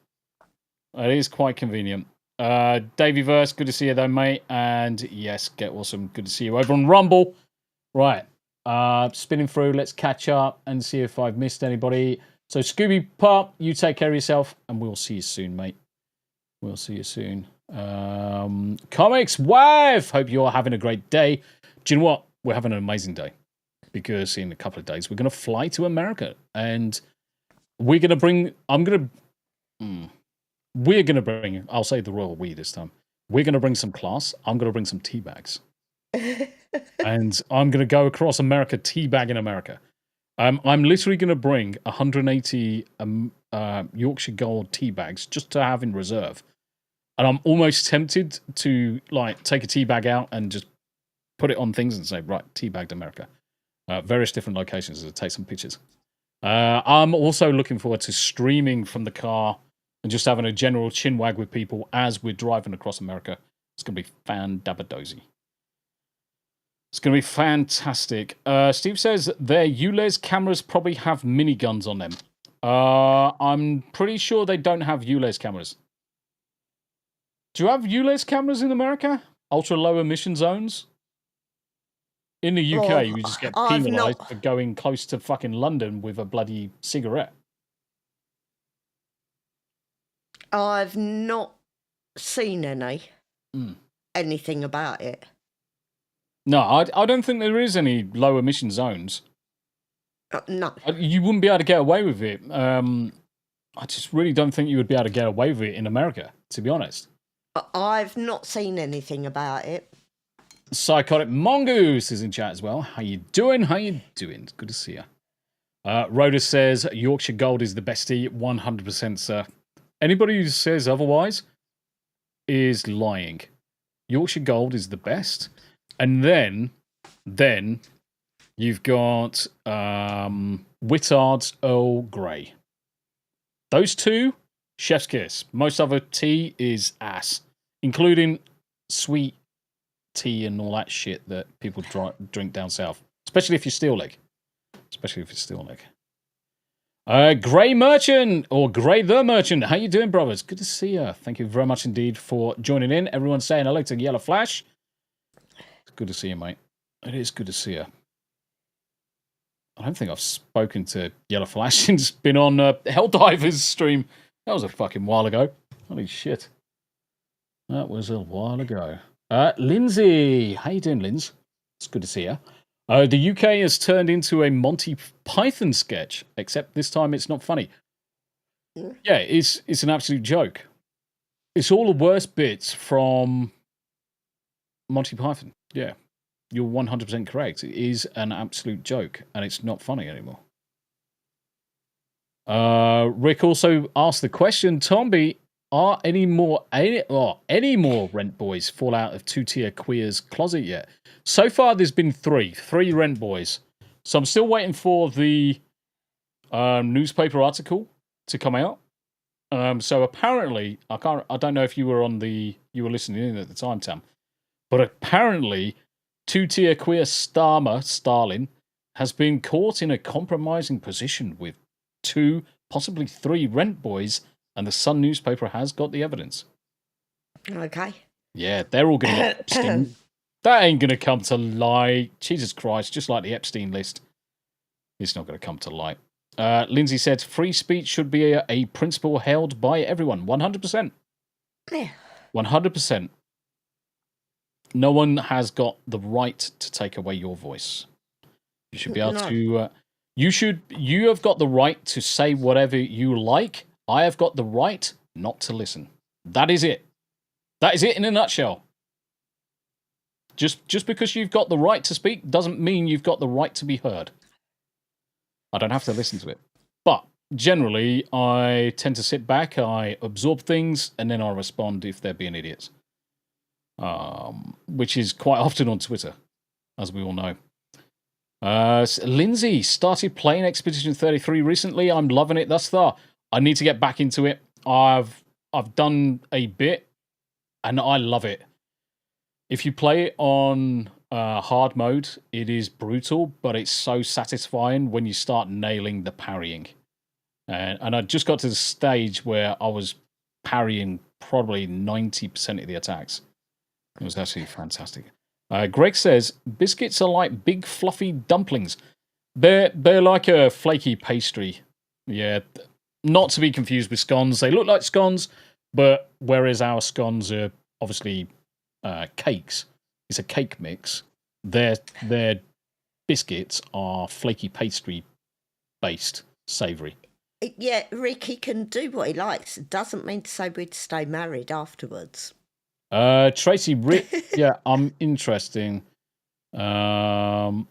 It is quite convenient. Davyverse, good to see you though, mate. And yes, Get Awesome, good to see you over on Rumble. Right. Spinning through, let's catch up and see if I've missed anybody. So Scooby Pop, you take care of yourself, and we'll see you soon, mate. We'll see you soon. Comics Wave, hope you're having a great day. Do you know what? We're having an amazing day, because in a couple of days we're going to fly to America, and we're going to bring, I'll say the royal we this time. We're going to bring some class. I'm going to bring some tea bags. And I'm going to go across America, teabag in America. I'm literally going to bring 180 Yorkshire Gold tea bags just to have in reserve. And I'm almost tempted to take a tea bag out and just put it on things and say, right, tea bagged America. Various different locations to take some pictures. I'm also looking forward to streaming from the car and just having a general chinwag with people as we're driving across America. It's going to be fan-dabba-dozy. It's going to be fantastic. Steve says their ULEZ cameras probably have miniguns on them. I'm pretty sure they don't have ULEZ cameras. Do you have ULEZ cameras in America? Ultra low emission zones? In the UK, Well, you just get I've penalised not- for going close to fucking London with a bloody cigarette. I've not seen Mm. anything about it. No, I don't think there is any low emission zones. No. You wouldn't be able to get away with it. I just really don't think you would be able to get away with it in America, to be honest. I've not seen anything about it. Psychotic Mongoose is in chat as well. How you doing? It's good to see you. Rhoda says Yorkshire Gold is the bestie. 100%, sir. Anybody who says otherwise is lying. Yorkshire Gold is the best. And then you've got Whittard's Earl Grey. Those two, chef's kiss. Most other tea is ass, including sweet tea and all that shit that people drink down south, especially if you're steel leg. Grey Merchant, or Grey the Merchant. How you doing, brothers? Good to see you. Thank you very much indeed for joining in. Everyone's saying hello to Yellow Flash. It's good to see you, mate. It is good to see you. I don't think I've spoken to Yellow Flash since been on Helldivers stream. That was a fucking while ago. Holy shit. That was a while ago. Lindsay. How you doing, Linz? It's good to see you. The UK has turned into a Monty Python sketch, except this time it's not funny. Yeah, it's an absolute joke. It's all the worst bits from Monty Python. Yeah, you're 100% correct. It is an absolute joke, and it's not funny anymore. Rick also asked the question, Tombi, are any more rent boys fall out of two-tier queers closet yet? So far, there's been three rent boys. So I'm still waiting for the newspaper article to come out. So apparently, I don't know if you were listening in at the time, Tam, but apparently, two-tier queer Stalin has been caught in a compromising position with 2, possibly 3 rent boys, and the Sun newspaper has got the evidence. Okay. Yeah, they're all going to get Epstein. That ain't going to come to light. Jesus Christ, just like the Epstein list. It's not going to come to light. Lindsay said, free speech should be a principle held by everyone. 100%. Yeah. 100%. No one has got the right to take away your voice. You should be able to... You have got the right to say whatever you like. I have got the right not to listen. That is it. That is it in a nutshell. Just because you've got the right to speak doesn't mean you've got the right to be heard. I don't have to listen to it. But generally, I tend to sit back, I absorb things, and then I respond if they're being idiots. Which is quite often on Twitter, as we all know. Lindsay started playing Expedition 33 recently. I'm loving it thus far. I need to get back into it. I've done a bit, and I love it. If you play it on hard mode, it is brutal, but it's so satisfying when you start nailing the parrying. And I just got to the stage where I was parrying probably 90% of the attacks. It was actually fantastic. Greg says, biscuits are like big fluffy dumplings. They're like a flaky pastry. Yeah, not to be confused with scones. They look like scones, but whereas our scones are obviously cakes, it's a cake mix. Their biscuits are flaky pastry based, savoury. Yeah, Ricky can do what he likes. It doesn't mean to say we'd stay married afterwards. Tracy, yeah, I'm interesting. Yeah,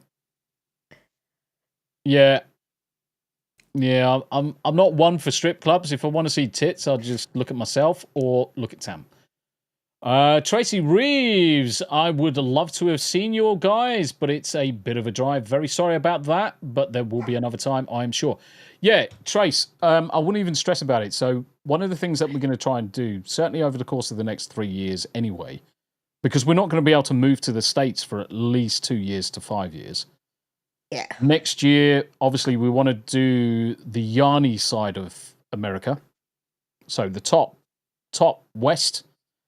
I'm not one for strip clubs. If I want to see tits, I'll just look at myself or look at Tam. Tracy Reeves, I would love to have seen you all guys, but it's a bit of a drive. Very sorry about that, but there will be another time, I'm sure. Yeah, Trace, I wouldn't even stress about it. So one of the things that we're going to try and do, certainly over the course of the next 3 years anyway, because we're not going to be able to move to the States for at least 2 years to 5 years. Yeah. Next year, obviously, we want to do the Yanni side of America. So the top west,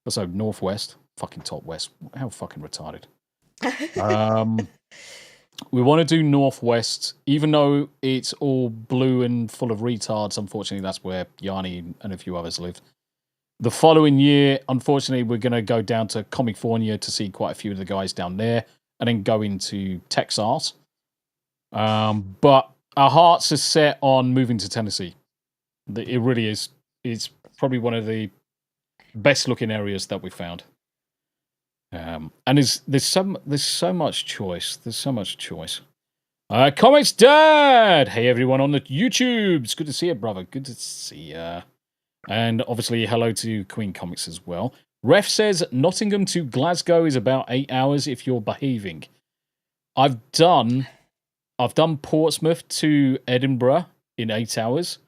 so northwest, fucking top west. How fucking retarded. We want to do Northwest, even though it's all blue and full of retards. Unfortunately, that's where Yanni and a few others live. The following year, unfortunately, we're going to go down to California to see quite a few of the guys down there, and then go into Texas. But our hearts are set on moving to Tennessee. It really is. It's probably one of the best looking areas that we found. And there's so much choice. There's so much choice. Comics Dad! Hey everyone on the YouTube. It's good to see you, brother. Good to see you. And obviously, hello to Queen Comics as well. Ref says Nottingham to Glasgow is about 8 hours if you're behaving. I've done Portsmouth to Edinburgh in 8 hours.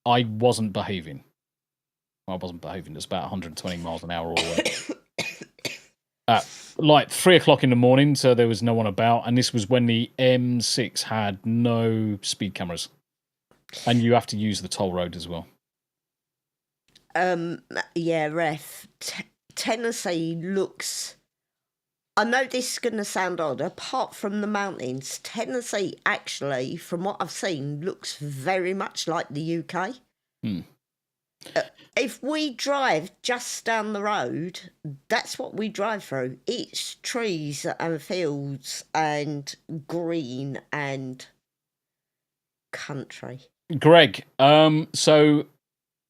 I wasn't behaving. It's about 120 miles an hour all the way. Like 3 o'clock in the morning, so there was no one about. And this was when the M6 had no speed cameras. And you have to use the toll road as well. Yeah, Ref. Tennessee looks... I know this is going to sound odd. Apart from the mountains, Tennessee actually, from what I've seen, looks very much like the UK. If we drive just down the road, that's what we drive through. It's trees and fields and green and country. Greg, so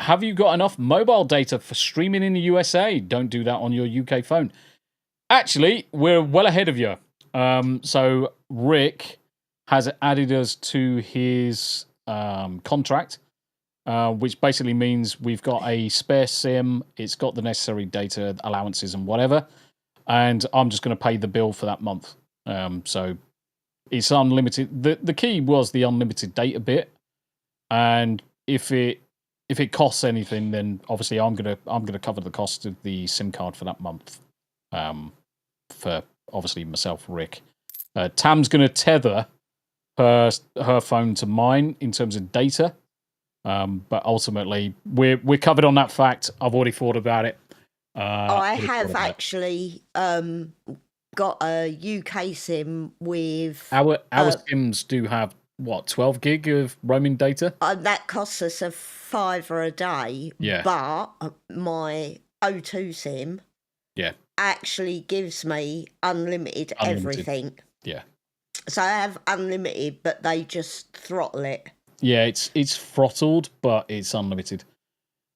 have you got enough mobile data for streaming in the USA? Don't do that on your UK phone. Actually, we're well ahead of you. So Rick has added us to his contract, which basically means we've got a spare SIM. It's got the necessary data allowances and whatever. And I'm just going to pay the bill for that month. So it's unlimited. The key was the unlimited data bit. And if it costs anything, then obviously I'm gonna cover the cost of the SIM card for that month. For obviously myself, Rick. Tam's gonna tether her phone to mine in terms of data. But ultimately, we're covered on that fact. I've already thought about it. I have actually got a UK SIM with... Our SIMs do have, 12 gig of roaming data? That costs us a £5 a day. Yeah. But my O2 SIM actually gives me unlimited everything. Yeah. So I have unlimited, but they just throttle it. Yeah, it's throttled, but it's unlimited.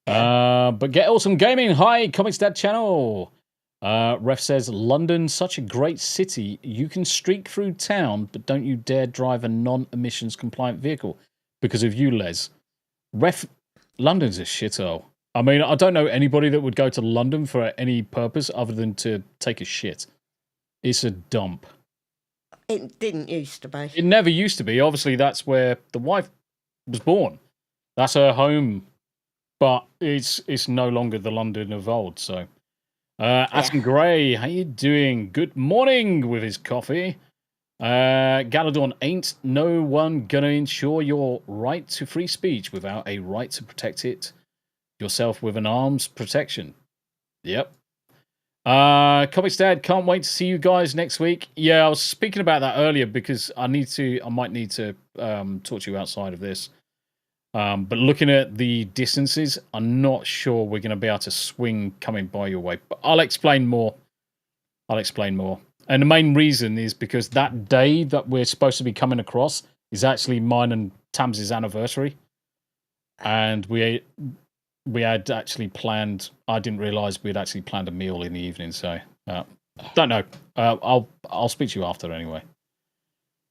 But get awesome gaming. Hi, Comics Dad channel. Ref says, London, such a great city. You can streak through town, but don't you dare drive a non-emissions compliant vehicle because of you, Les. Ref, London's a shithole. I mean, I don't know anybody that would go to London for any purpose other than to take a shit. It's a dump. It didn't used to be. It never used to be. Obviously, that's where the wife was born. That's her home. But it's no longer the London of old, so... Aston Gray, how you doing? Good morning with his coffee. Galadon, ain't no one gonna ensure your right to free speech without a right to protect it yourself with an arms protection. Yep. Comics Dad, can't wait to see you guys next week. Yeah, I was speaking about that earlier because I might need to talk to you outside of this. But looking at the distances, I'm not sure we're going to be able to swing coming by your way. But I'll explain more. And the main reason is because that day that we're supposed to be coming across is actually mine and Tam's anniversary. And we had actually planned, I didn't realise we had actually planned a meal in the evening. So, don't know. I'll speak to you after anyway.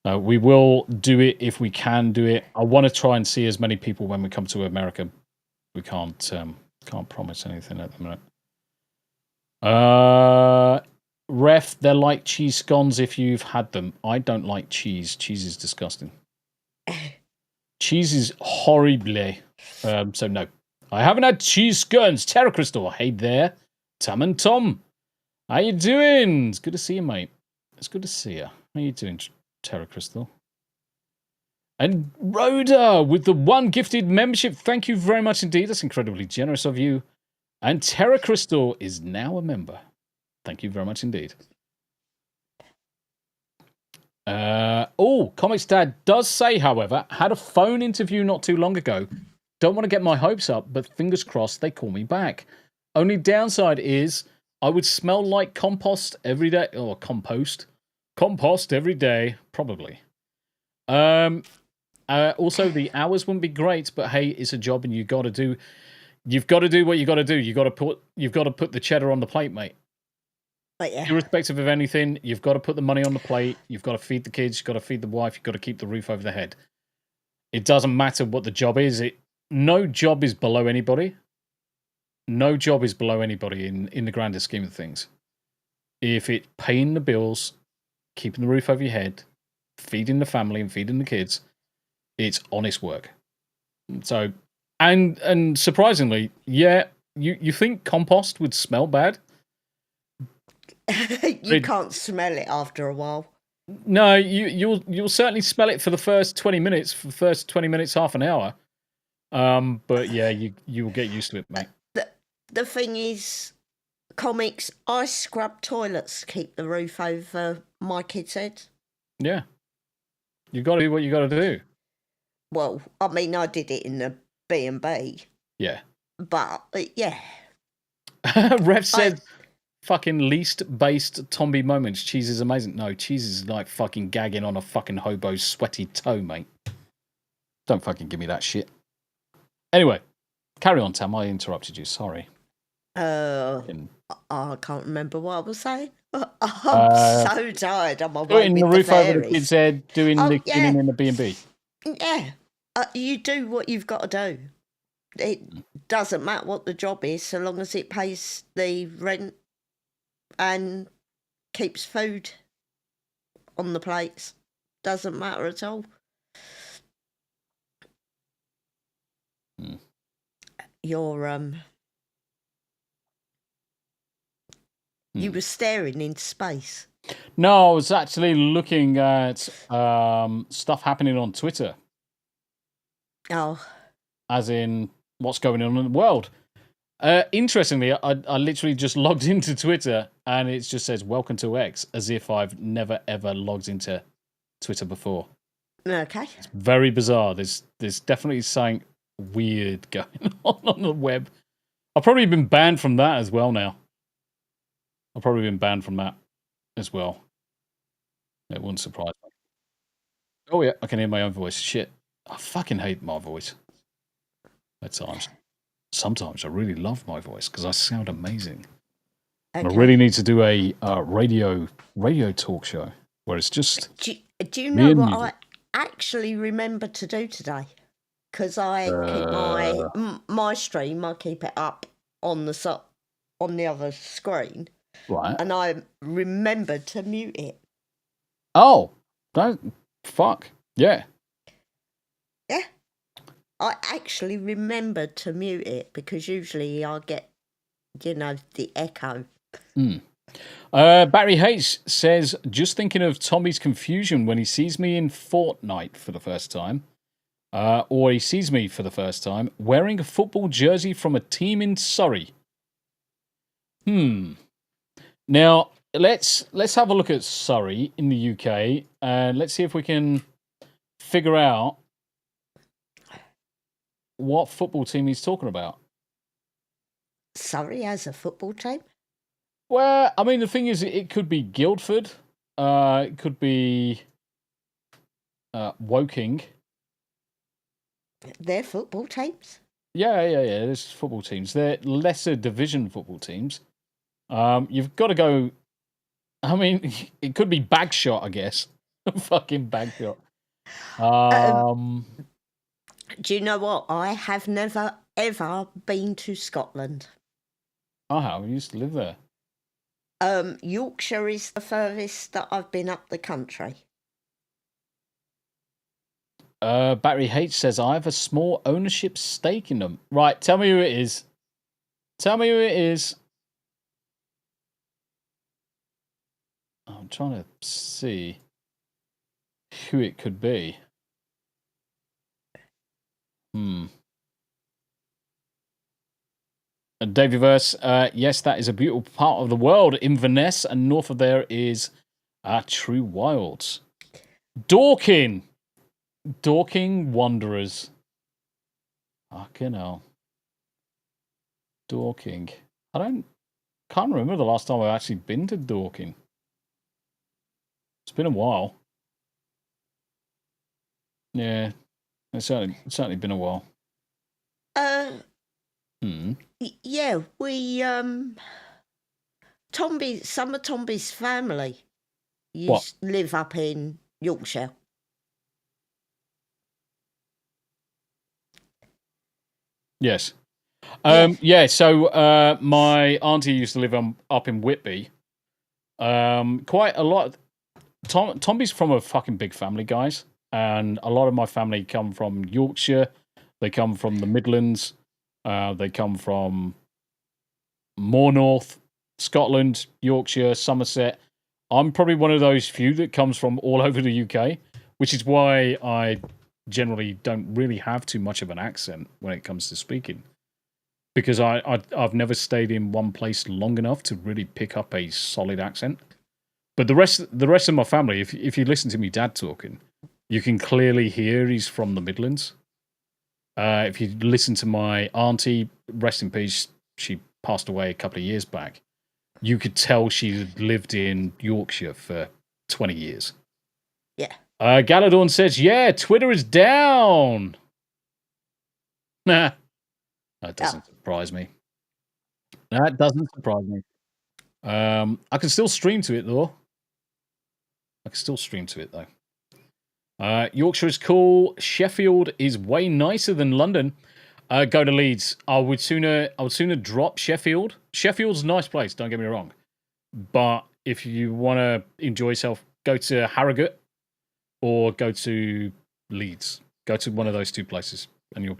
We will do it if we can do it. I want to try and see as many people when we come to America. We can't promise anything at the minute. Ref, they're like cheese scones if you've had them. I don't like cheese. Cheese is disgusting. Cheese is horrible. So no. I haven't had cheese scones. Terra Crystal, hey there. Tam and Tom. How you doing? It's good to see you, mate. It's good to see you. How you doing, Terra Crystal? And Rhoda with the 1 gifted membership. Thank you very much indeed. That's incredibly generous of you. And Terra Crystal is now a member. Thank you very much indeed. Comics Dad does say, however, had a phone interview not too long ago. Don't want to get my hopes up, but fingers crossed they call me back. Only downside is I would smell like compost every day. Or compost. Compost every day, probably. Also, the hours wouldn't be great, but hey, it's a job and you've got to do what you got to do. You've got to put the cheddar on the plate, mate. But yeah. Irrespective of anything, you've got to put the money on the plate. You've got to feed the kids. You've got to feed the wife. You've got to keep the roof over the head. It doesn't matter what the job is. No job is below anybody. No job is below anybody in the grander scheme of things. If it's paying the bills, keeping the roof over your head, feeding the family and feeding the kids, it's honest work. So, and surprisingly, yeah, you think compost would smell bad? You can't smell it after a while. No, you'll certainly smell it for the first 20 minutes, half an hour. But yeah, you will get used to it, mate. The thing is, comics, I scrub toilets to keep the roof over my kids' heads. Yeah. You've got to do what you got to do. Well, I mean, I did it in the B&B. Yeah. But, yeah. Rev said, fucking least-based Tombi moments. Cheese is amazing. No, cheese is like fucking gagging on a fucking hobo's sweaty toe, mate. Don't fucking give me that shit. Anyway, carry on, Tam. I interrupted you. Sorry. I can't remember what I was saying. I'm so tired. I'm away doing with the roof fairies. over the kid's head, doing the cleaning in the B&B. Yeah. You do what you've got to do. It doesn't matter what the job is, so long as it pays the rent and keeps food on the plates. Doesn't matter at all. You're you were staring into space. No, I was actually looking at stuff happening on Twitter. Oh. As in what's going on in the world. Interestingly, I literally just logged into Twitter and it just says welcome to X, as if I've never ever logged into Twitter before. Okay. It's very bizarre. There's definitely something weird going on the web. I've probably been banned from that as well now. It wouldn't surprise me. Oh yeah, I can hear my own voice. Shit. I fucking hate my voice. At times. Sometimes I really love my voice because I sound amazing. Okay. I really need to do a radio talk show where it's just. Do you know what I actually remember to do today? Because I keep my stream. I keep it up on the other screen. Right. And I remembered to mute it. Oh, fuck. Yeah. Yeah. I actually remembered to mute it because usually I get, the echo. Barry H says, just thinking of Tommy's confusion when he sees me in Fortnite for the first time, or he sees me for the first time, wearing a football jersey from a team in Surrey. Now, let's have a look at Surrey in the UK, and let's see if we can figure out what football team he's talking about. Surrey has a football team? Well, I mean, the thing is, it could be Guildford. It could be Woking. They're football teams? Yeah. There's football teams. They're lesser division football teams. You've got to go. I mean, it could be Bagshot, I guess. Fucking Bagshot. Do you know what? I have never, ever been to Scotland. I have. I used to live there. Yorkshire is the furthest that I've been up the country. Barry H says, I have a small ownership stake in them. Right, tell me who it is. I'm trying to see who it could be. Davey Verse, yes, that is a beautiful part of the world. Inverness, and north of there is True Wilds. Dorking Wanderers. Fucking hell. Dorking. Can't remember the last time I've actually been to Dorking. It's been a while. Yeah, it's certainly been a while. Yeah, we some of Tombi's family live up in Yorkshire. Yes. Yeah. So my auntie used to live up in Whitby. Quite a lot. Tombi's from a fucking big family, guys, and a lot of my family come from Yorkshire. They come from the Midlands. They come from more north, Scotland, Yorkshire, Somerset. I'm probably one of those few that comes from all over the UK, which is why I generally don't really have too much of an accent when it comes to speaking, because I've never stayed in one place long enough to really pick up a solid accent. But the rest of my family, if you listen to me dad talking, you can clearly hear he's from the Midlands. If you listen to my auntie, rest in peace, she passed away a couple of years back, you could tell she lived in Yorkshire for 20 years. Yeah. Galadorn says, yeah, Twitter is down. Nah. That doesn't surprise me. That doesn't surprise me. I can still stream to it, though. Yorkshire is cool. Sheffield is way nicer than London. Go to Leeds. I would sooner drop Sheffield. Sheffield's a nice place, don't get me wrong. But if you want to enjoy yourself, go to Harrogate or go to Leeds. Go to one of those two places, and you'll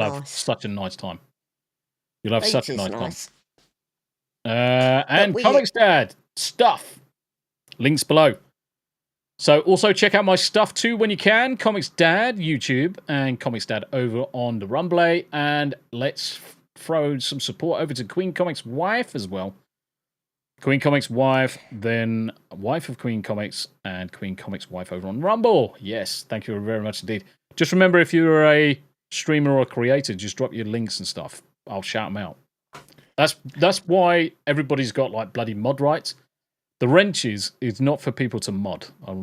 have such a nice time. You'll have Leeds such a nice time. And Comics Dad stuff. Links below. So also check out my stuff too when you can. Comics Dad YouTube and Comics Dad over on the Rumble. And let's throw some support over to Queen Comics Wife as well. Queen Comics Wife, then Wife of Queen Comics, and Queen Comics Wife over on Rumble. Yes, thank you very much indeed. Just remember, if you're a streamer or a creator, just drop your links and stuff. I'll shout them out. That's why everybody's got like bloody mod rights. The wrenches is not for people to mod. I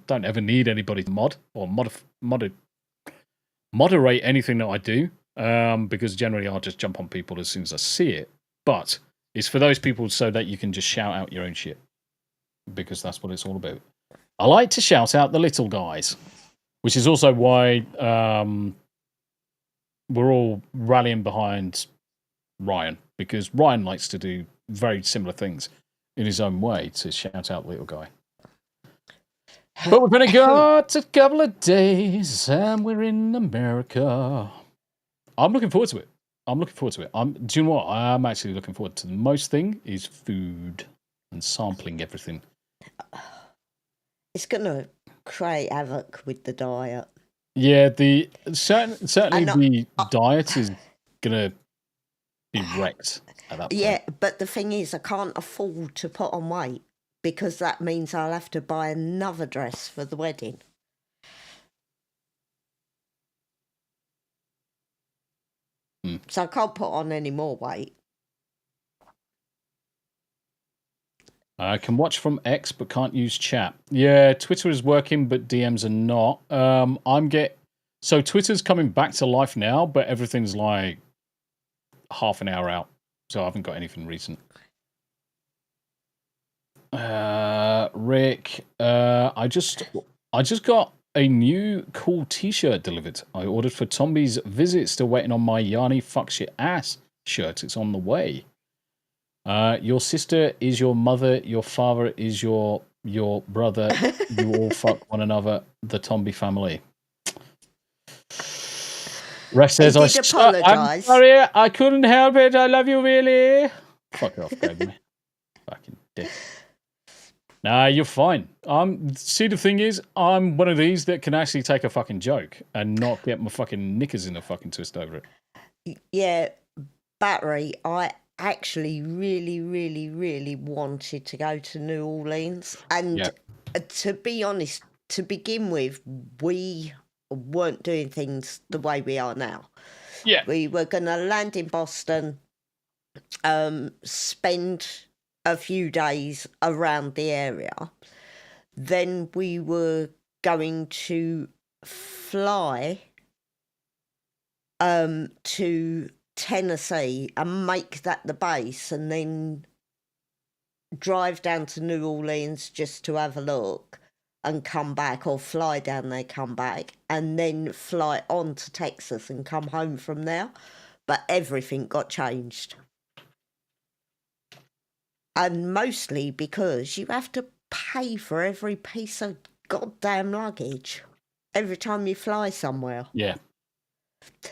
don't ever need anybody to mod or moderate anything that I do, because generally I'll just jump on people as soon as I see it. But it's for those people so that you can just shout out your own shit, because that's what it's all about. I like to shout out the little guys, which is also why we're all rallying behind Ryan, because Ryan likes to do very similar things in his own way to shout out the little guy. But we've been got a couple of days and we're in America. I'm looking forward to it. Do you know what? I'm actually looking forward to the most thing is food and sampling everything. It's going to create havoc with the diet. Yeah, certainly the diet is going to be wrecked at that point. Yeah, but the thing is, I can't afford to put on weight, because that means I'll have to buy another dress for the wedding. So I can't put on any more weight. I can watch from X, but can't use chat. Yeah, Twitter is working, but DMs are not. So Twitter's coming back to life now, but everything's like half an hour out. So I haven't got anything recent. Rick, I just got a new cool t-shirt delivered. I ordered for Tombi's visit. Still waiting on my Yanni fucks your ass shirt. It's on the way. Your sister is your mother. Your father is your brother. You all fuck one another. The Tombi family. Rest says, I'm sorry, I couldn't help it. I love you, really. Fuck off, Gregory. Fucking dick. Nah, you're fine. See, the thing is, I'm one of these that can actually take a fucking joke and not get my fucking knickers in a fucking twist over it. Yeah, Battery, I actually really, really, really wanted to go to New Orleans. And to be honest, to begin with, we weren't doing things the way we are now. Yeah. We were going to land in Boston, spend a few days around the area. Then we were going to fly to Tennessee and make that the base, and then drive down to New Orleans just to have a look and come back, or fly down there, come back, and then fly on to Texas and come home from there. But everything got changed. And mostly because you have to pay for every piece of goddamn luggage every time you fly somewhere. Yeah.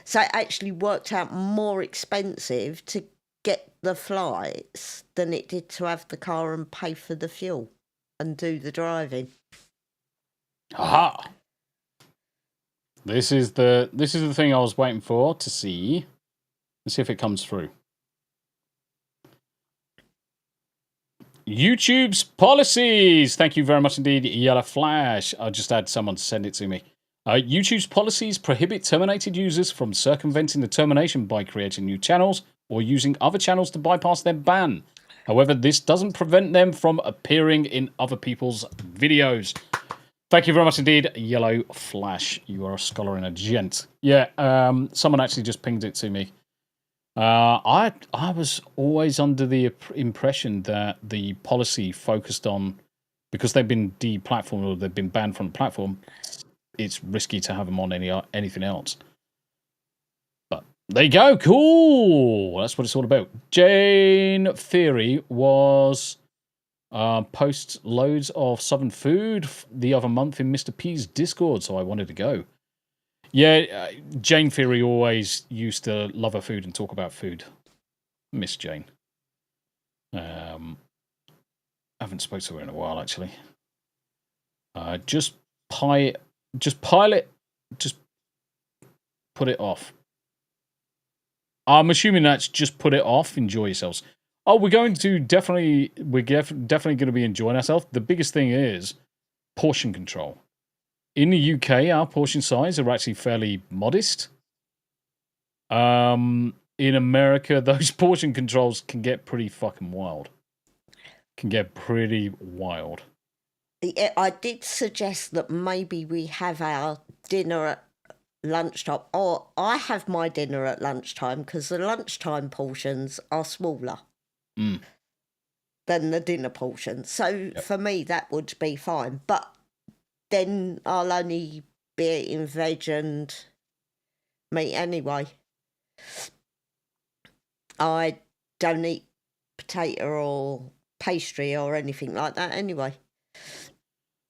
So it actually worked out more expensive to get the flights than it did to have the car and pay for the fuel and do the driving. Aha! This is the thing I was waiting for to see. Let's see if it comes through. YouTube's policies. Thank you very much indeed, Yellow Flash. I just had someone send it to me. YouTube's policies prohibit terminated users from circumventing the termination by creating new channels or using other channels to bypass their ban. However, this doesn't prevent them from appearing in other people's videos. Thank you very much indeed, Yellow Flash. You are a scholar and a gent. Yeah, someone actually just pinged it to me. I was always under the impression that the policy focused on, because they've been deplatformed or they've been banned from the platform, it's risky to have them on anything else. But there you go, cool. That's what it's all about. Jane Theory was posts loads of Southern food the other month in Mr. P's Discord, so I wanted to go. Yeah, Jane Theory always used to love her food and talk about food. Miss Jane. I haven't spoken to her in a while, actually. Just put it off. I'm assuming that's just put it off. Enjoy yourselves. Oh, we're definitely going to be enjoying ourselves. The biggest thing is portion control. In the UK, our portion size are actually fairly modest. In America, those portion controls can get pretty fucking wild. I did suggest that maybe we have our dinner at lunchtime, or I have my dinner at lunchtime, because the lunchtime portions are smaller than the dinner portions. So for me, that would be fine. But then I'll only be eating veg and meat anyway. I don't eat potato or pastry or anything like that anyway.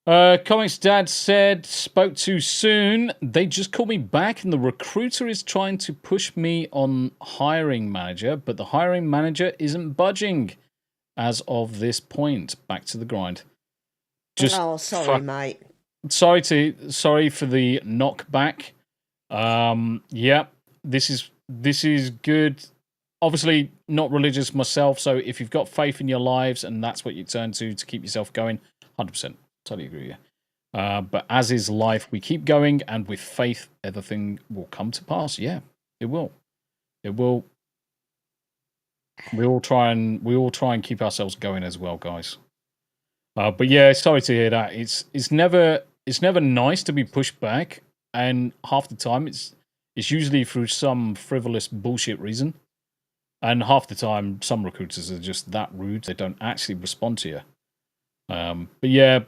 Comics Dad said, spoke too soon. They just called me back and the recruiter is trying to push me on hiring manager, but the hiring manager isn't budging as of this point. Back to the grind. Sorry, mate. Sorry for the knockback. Yeah, this is good. Obviously not religious myself, so if you've got faith in your lives and that's what you turn to keep yourself going, 100%. Totally agree with you. But as is life, we keep going, and with faith, everything will come to pass. Yeah, it will. It will. We all try and keep ourselves going as well, guys. But yeah, sorry to hear that. It's never nice to be pushed back, and half the time it's usually through some frivolous bullshit reason, and half the time some recruiters are just that rude they don't actually respond to you. But yeah,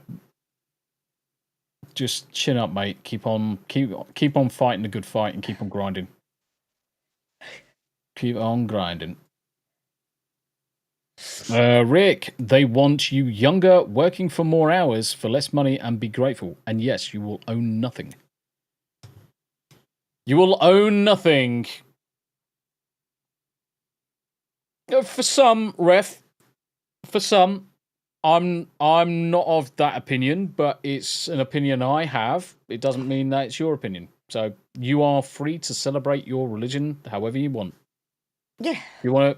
just chin up, mate. Keep on fighting the good fight and keep on grinding. Keep on grinding. Rick, they want you younger, working for more hours for less money, and be grateful. And yes, you will own nothing. You will own nothing. For some, ref. For some. I'm not of that opinion, but it's an opinion I have. It doesn't mean that it's your opinion. So you are free to celebrate your religion however you want. Yeah.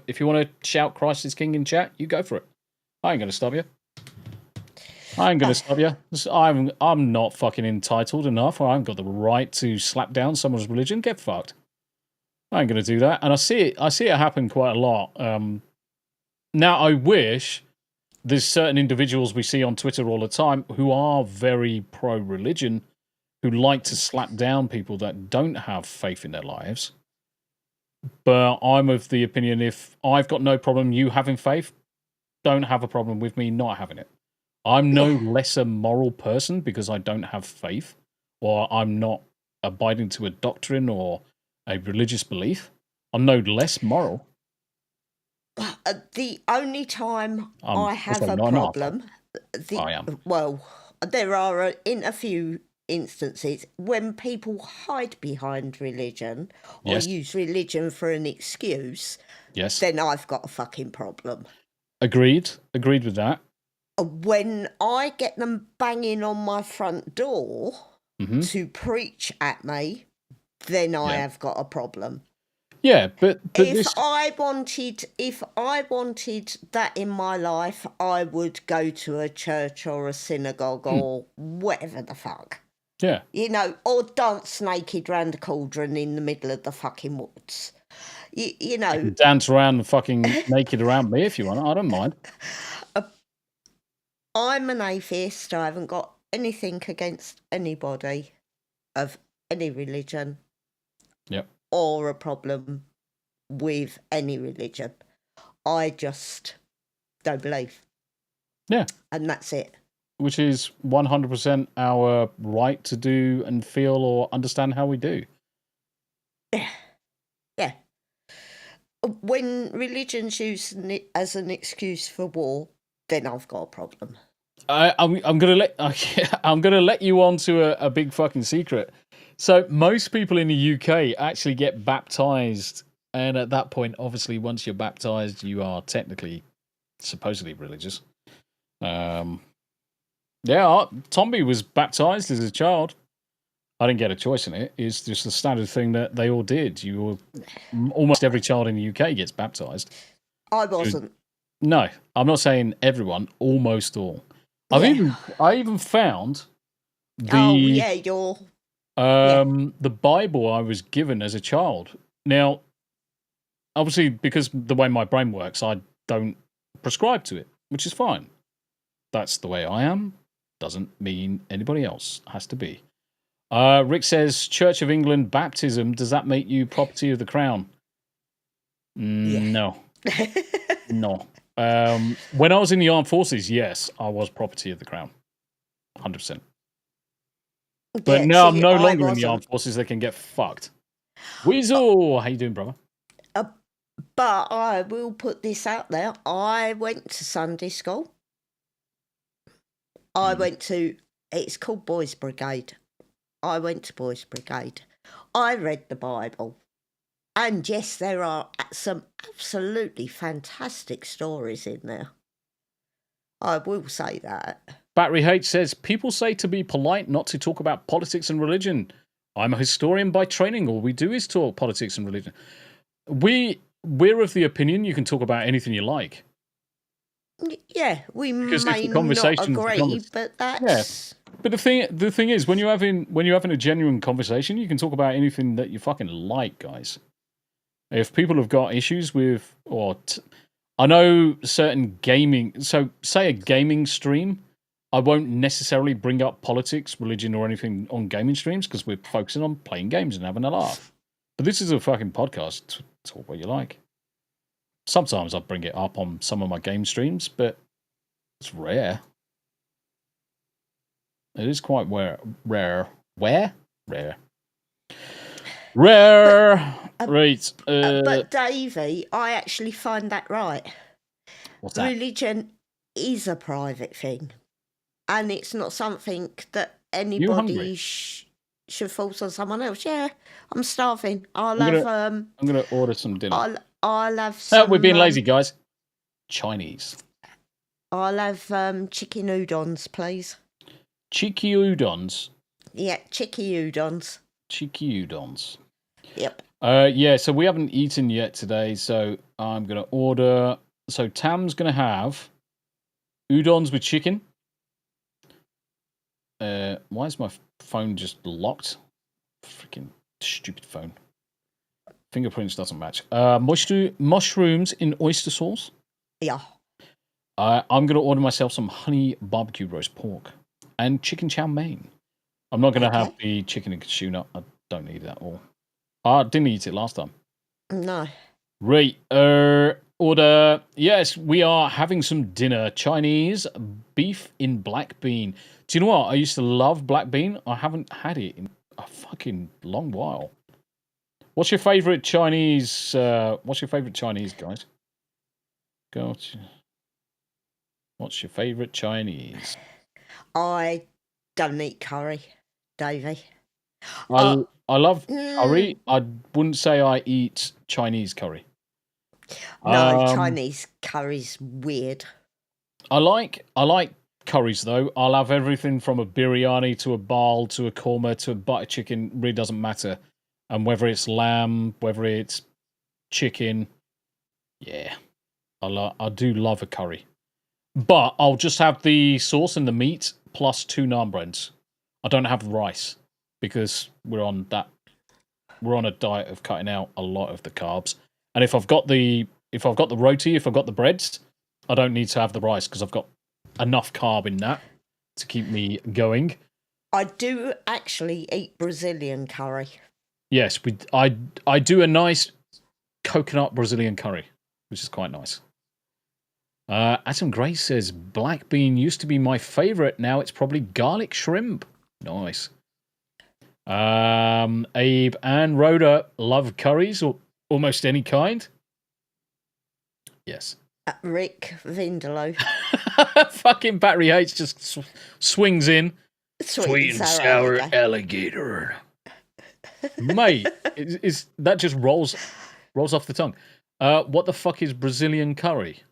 If you wanna shout Christ is King in chat, you go for it. I ain't gonna stop you. I'm not fucking entitled enough, or I haven't got the right to slap down someone's religion. Get fucked. I ain't gonna do that. And I see it happen quite a lot. Now I wish there's certain individuals we see on Twitter all the time who are very pro-religion, who like to slap down people that don't have faith in their lives. But I'm of the opinion, if I've got no problem you having faith, don't have a problem with me not having it. I'm no lesser moral person because I don't have faith, or I'm not abiding to a doctrine or a religious belief. I'm no less moral. The only time I have a problem, I am. Well, there are in a few instances when people hide behind religion or use religion for an excuse. Yes. Then I've got a fucking problem. Agreed with that. When I get them banging on my front door to preach at me, then I have got a problem. Yeah, but if I wanted that in my life, I would go to a church or a synagogue or whatever the fuck. Yeah. You know, or dance naked round a cauldron in the middle of the fucking woods. You know. You can dance around fucking naked around me if you want. I don't mind. I'm an atheist. I haven't got anything against anybody of any religion. Yep. Or a problem with any religion. I just don't believe. Yeah. And that's it. Which is 100% our right to do and feel or understand how we do. Yeah. Yeah. When religion's used as an excuse for war, then I've got a problem. I'm gonna let you on to a big fucking secret. So most people in the UK actually get baptized, and at that point, obviously, once you're baptized, you are technically, supposedly religious. Tombi was baptized as a child. I didn't get a choice in it. It's just the standard thing that they all did. Almost every child in the UK gets baptized. I wasn't. No, I'm not saying everyone. Almost all. I even found the the Bible I was given as a child. Now, obviously, because the way my brain works, I don't prescribe to it, which is fine. That's the way I am. Doesn't mean anybody else has to be. Rick says, Church of England baptism, does that make you property of the crown? No. No. When I was in the armed forces, yes, I was property of the crown. 100%. But now I'm no longer in the armed forces, they can get fucked. Weasel! How you doing, brother? But I will put this out there. I went to Sunday school. It's called Boys Brigade. I went to Boys Brigade. I read the Bible. And yes, there are some absolutely fantastic stories in there. I will say that. Battery H says, people say to be polite not to talk about politics and religion. I'm a historian by training. All we do is talk politics and religion. We're of the opinion you can talk about anything you like. Yeah, we may not agree, but that's... Yeah. But the thing is, when you're having a genuine conversation, you can talk about anything that you fucking like, guys. If people have got issues with, I know certain gaming, so say a gaming stream, I won't necessarily bring up politics, religion, or anything on gaming streams because we're focusing on playing games and having a laugh. But this is a fucking podcast. Talk what you like. Sometimes I bring it up on some of my game streams, but it's rare. It is quite rare. Where? Rare. Right. But Davey, I actually find that right. What's that? Religion is a private thing. And it's not something that anybody should force on someone else. Yeah, I'm starving. I'm going to order some dinner. I'll have some... we're being lazy, guys. Chinese. I'll have chicken udons, please. Cheeky udons? Yeah, cheeky udons. Cheeky udons. Yep. Yeah, so we haven't eaten yet today, so I'm going to order... So Tam's going to have udons with chicken. Why is my phone just locked? Freaking stupid phone. Fingerprints doesn't match. Mushrooms in oyster sauce. Yeah. I'm going to order myself some honey barbecue roast pork and chicken chow mein. I'm not going to have the chicken and cashew nut. I don't need that all. I didn't eat it last time. No. Right. Order. Yes, we are having some dinner. Chinese beef in black bean. Do you know what? I used to love black bean. I haven't had it in a fucking long while. What's your favorite Chinese? What's your favorite Chinese, guys? What's your favorite Chinese? I don't eat curry, Davey. I love curry. I wouldn't say I eat Chinese curry. No, Chinese curry's weird. I like curries though. I'll have everything from a biryani to a bal to a korma to a butter chicken. Really doesn't matter. And whether it's lamb, whether it's chicken, yeah, I do love a curry. But I'll just have the sauce and the meat plus 2 naan breads. I don't have rice because we're on a diet of cutting out a lot of the carbs. And if I've got the roti, if I've got the breads, I don't need to have the rice because I've got enough carb in that to keep me going. I do actually eat Brazilian curry. Yes, I do a nice coconut Brazilian curry, which is quite nice. Adam Gray says, black bean used to be my favourite. Now it's probably garlic shrimp. Nice. Abe and Rhoda love curries or almost any kind. Yes. Rick Vindalow. Fucking Battery Hates just swings in. Sweet and sour alligator. Mate, that just rolls off the tongue. What the fuck is Brazilian curry?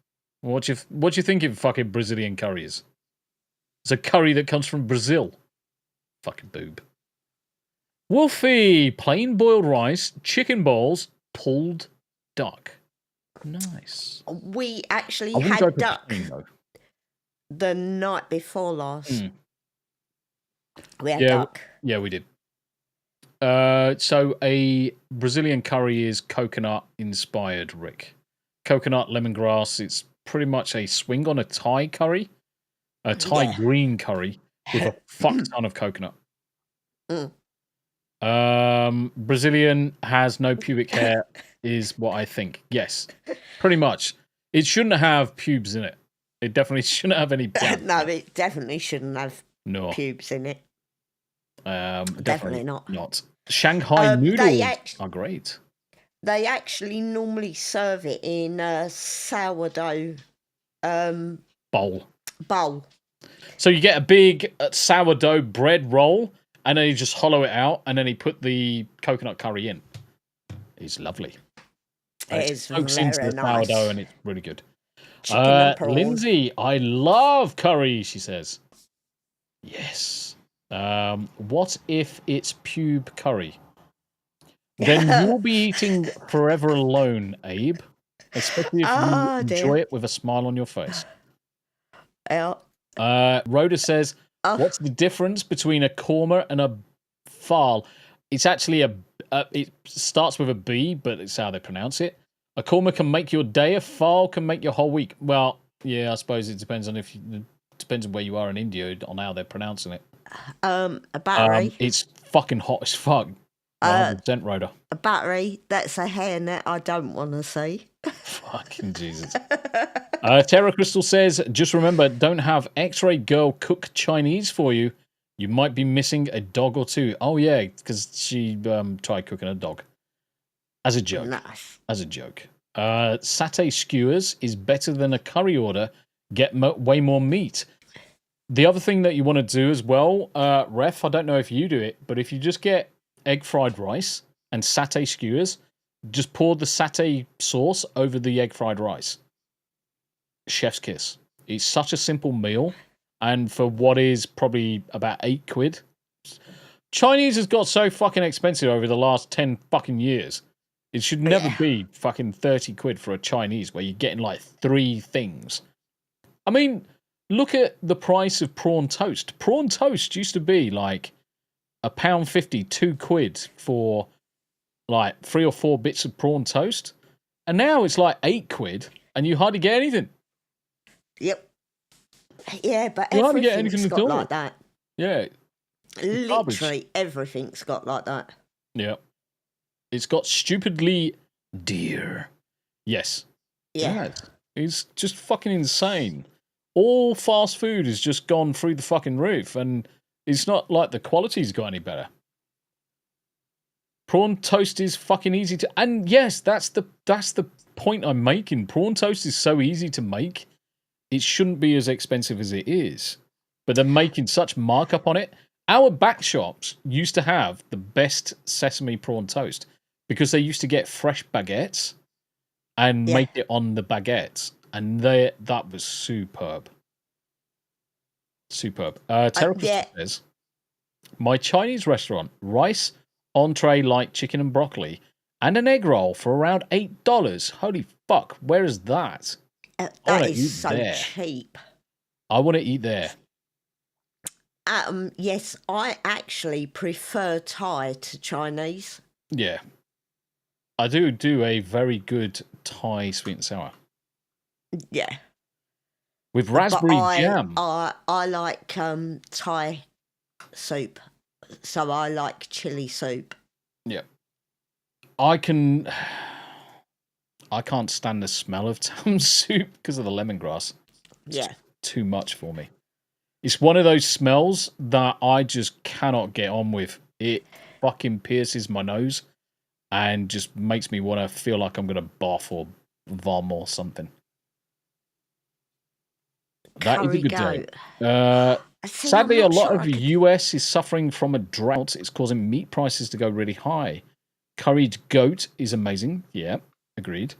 What you think of fucking Brazilian curry is? It's a curry that comes from Brazil. Fucking boob. Wolfie, plain boiled rice, chicken balls, pulled duck. Nice. We actually had duck the night before last. We had duck. Yeah, we did. So a Brazilian curry is coconut inspired, Rick. Coconut, lemongrass. It's pretty much a swing on a Thai curry, a Thai green curry with a fuck ton of coconut. Brazilian has no pubic hair, is what I think. Yes, pretty much. It shouldn't have pubes in it. It definitely shouldn't have any. No, it definitely shouldn't have pubes in it. Definitely not. Shanghai noodles are great. They actually normally serve it in a sourdough bowl. So you get a big sourdough bread roll, and then you just hollow it out, and then you put the coconut curry in. It's lovely. It is soaks very into the nice. sourdough, and it's really good. Chicken and prawns. Lindsay, I love curry, she says. Yes. What if it's pube curry? Then you'll be eating forever alone, Abe. Especially if you enjoy it with a smile on your face. Rhoda says, what's the difference between a korma and a fal? It's actually it starts with a B, but it's how they pronounce it. A korma can make your day, a fal can make your whole week. Well, yeah, I suppose it depends on depends on where you are in India on how they're pronouncing it. A battery. It's fucking hot as fuck. 100% Rhoda. A battery, that's a hairnet I don't want to see. Fucking Jesus. Terra Crystal says, just remember, don't have X-Ray Girl cook Chinese for you. You might be missing a dog or two. Oh, yeah, because she tried cooking a dog. As a joke. Nice. As a joke. Satay skewers is better than a curry order. Get way more meat. The other thing that you want to do as well, Ref, I don't know if you do it, but if you just get egg fried rice and satay skewers, just pour the satay sauce over the egg fried rice. Chef's kiss. It's such a simple meal, and for what is probably about £8. Chinese has got so fucking expensive over the last 10 fucking years. It should never be fucking 30 quid for a Chinese where you're getting like 3 things. I mean, look at the price of prawn toast. Prawn toast used to be like £1.50, 2 quid for like 3 or 4 bits of prawn toast. And now it's like 8 quid and you hardly get anything. Yep. Yeah, but you hardly get everything's anything got at all. like that. Yeah. Literally everything's got like that. Yeah. It's got stupidly dear. Yes. Yeah. It's just fucking insane. All fast food has just gone through the fucking roof, and it's not like the quality's got any better. Prawn toast is fucking easy to, and yes, that's the point I'm making. Prawn toast is so easy to make. It shouldn't be as expensive as it is, but they're making such markup on it. Our back shops used to have the best sesame prawn toast because they used to get fresh baguettes and make it on the baguettes, and that was superb. Superb. Terra says, my Chinese restaurant, rice, entree like chicken and broccoli, and an egg roll for around $8. Holy fuck, where is that? That is so cheap. I want to eat there. Yes, I actually prefer Thai to Chinese. Yeah. I do a very good Thai sweet and sour. Yeah. With raspberry jam. I like Thai soup, so I like chili soup. Yeah. I can't stand the smell of tam soup because of the lemongrass. It's too much for me. It's one of those smells that I just cannot get on with. It fucking pierces my nose and just makes me want to feel like I'm going to barf or vom or something. That is a good day. Sadly, a lot of the US is suffering from a drought. It's causing meat prices to go really high. Curried goat is amazing. Yeah, agreed.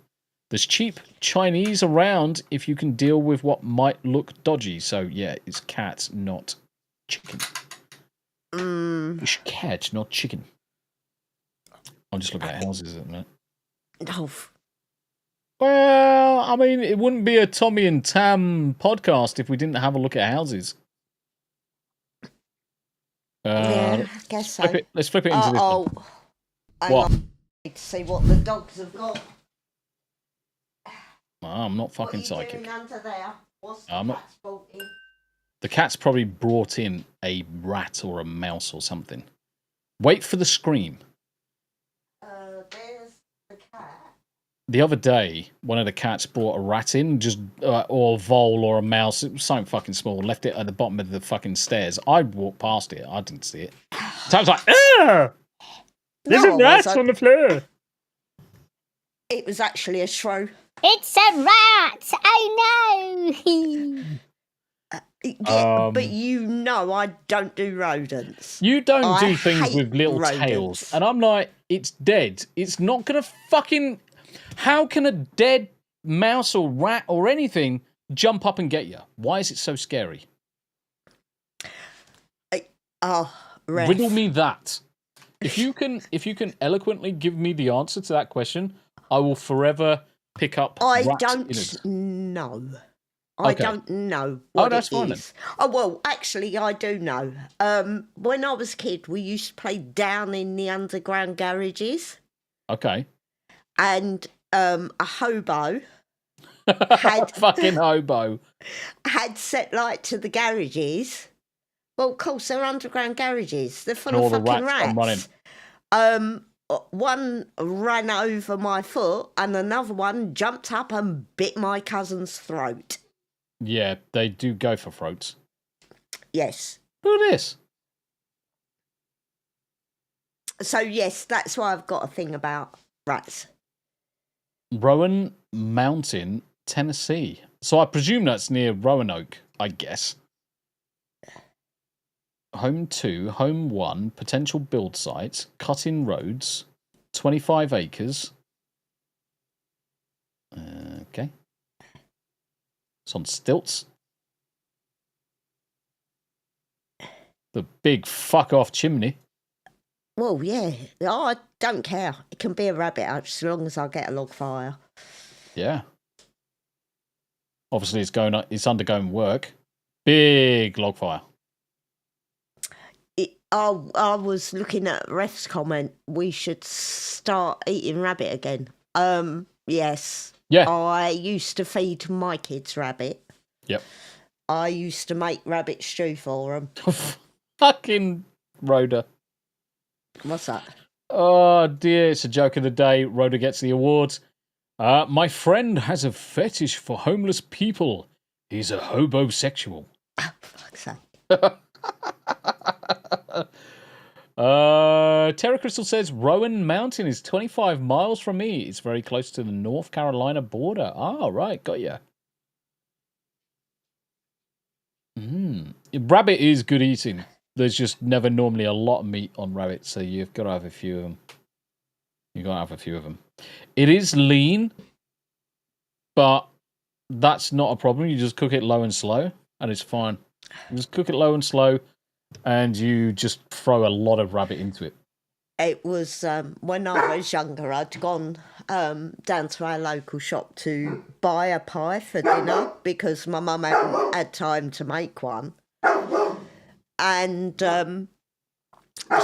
There's cheap Chinese around if you can deal with what might look dodgy. So, yeah, it's cat, not chicken. It's cat, not chicken. I'm just looking at houses at the minute. Oh. Well, I mean, it wouldn't be a Tombi and Tam podcast if we didn't have a look at houses. Yeah, I guess so. Let's flip it into this one. What? I need to see what the dogs have got. I'm not fucking psychic. Doing under there? What's the cat's brought in? The cat's probably brought in a rat or a mouse or something. Wait for the scream. There's the cat. The other day, one of the cats brought a rat in, or a vole or a mouse. It was something fucking small. Left it at the bottom of the fucking stairs. I walked past it. I didn't see it. So I was like, "Ah! There's a rat on the floor." It was actually a shrew. It's a rat! Oh no! But you know I don't do rodents. You don't do things with little tails. And I'm like, it's dead. It's not going to fucking... How can a dead mouse or rat or anything jump up and get you? Why is it so scary? Riddle me that. If you can eloquently give me the answer to that question, I will forever pick up. I don't know. I don't know what that's it fine, is. Oh, well, actually, I do know. When I was a kid, we used to play down in the underground garages. Okay. And a hobo had... Fucking hobo. Had set light to the garages. Well, of course, they're underground garages. They're full of fucking rats. One ran over my foot and another one jumped up and bit my cousin's throat. Yeah, they do go for throats. Yes. Look at this. So, yes, that's why I've got a thing about rats. Rowan Mountain, Tennessee. So I presume that's near Roanoke, I guess. Home 2, Home 1, potential build sites, cut-in roads, 25 acres. Okay. It's on stilts. The big fuck-off chimney. Well, yeah. I don't care. It can be a rabbit hutch as long as I get a log fire. Yeah. Obviously, it's undergoing work. Big log fire. I was looking at Ref's comment. We should start eating rabbit again. Yes. Yeah. I used to feed my kids rabbit. Yep. I used to make rabbit stew for them. Fucking Rhoda. What's that? Oh dear, it's a joke of the day. Rhoda gets the awards. My friend has a fetish for homeless people. He's a hobosexual. Fuck's sake. Terra Crystal says Rowan Mountain is 25 miles from me. It's very close to the North Carolina border. Ah, right, got ya. Rabbit is good eating. There's just never normally a lot of meat on rabbit, so you've got to have a few of them. You've got to have a few of them. It is lean, but that's not a problem. You just cook it low and slow, and it's fine. You just cook it low and slow, and you just throw a lot of rabbit into it. It was when I was younger, I'd gone down to our local shop to buy a pie for dinner because my mum hadn't had time to make one. And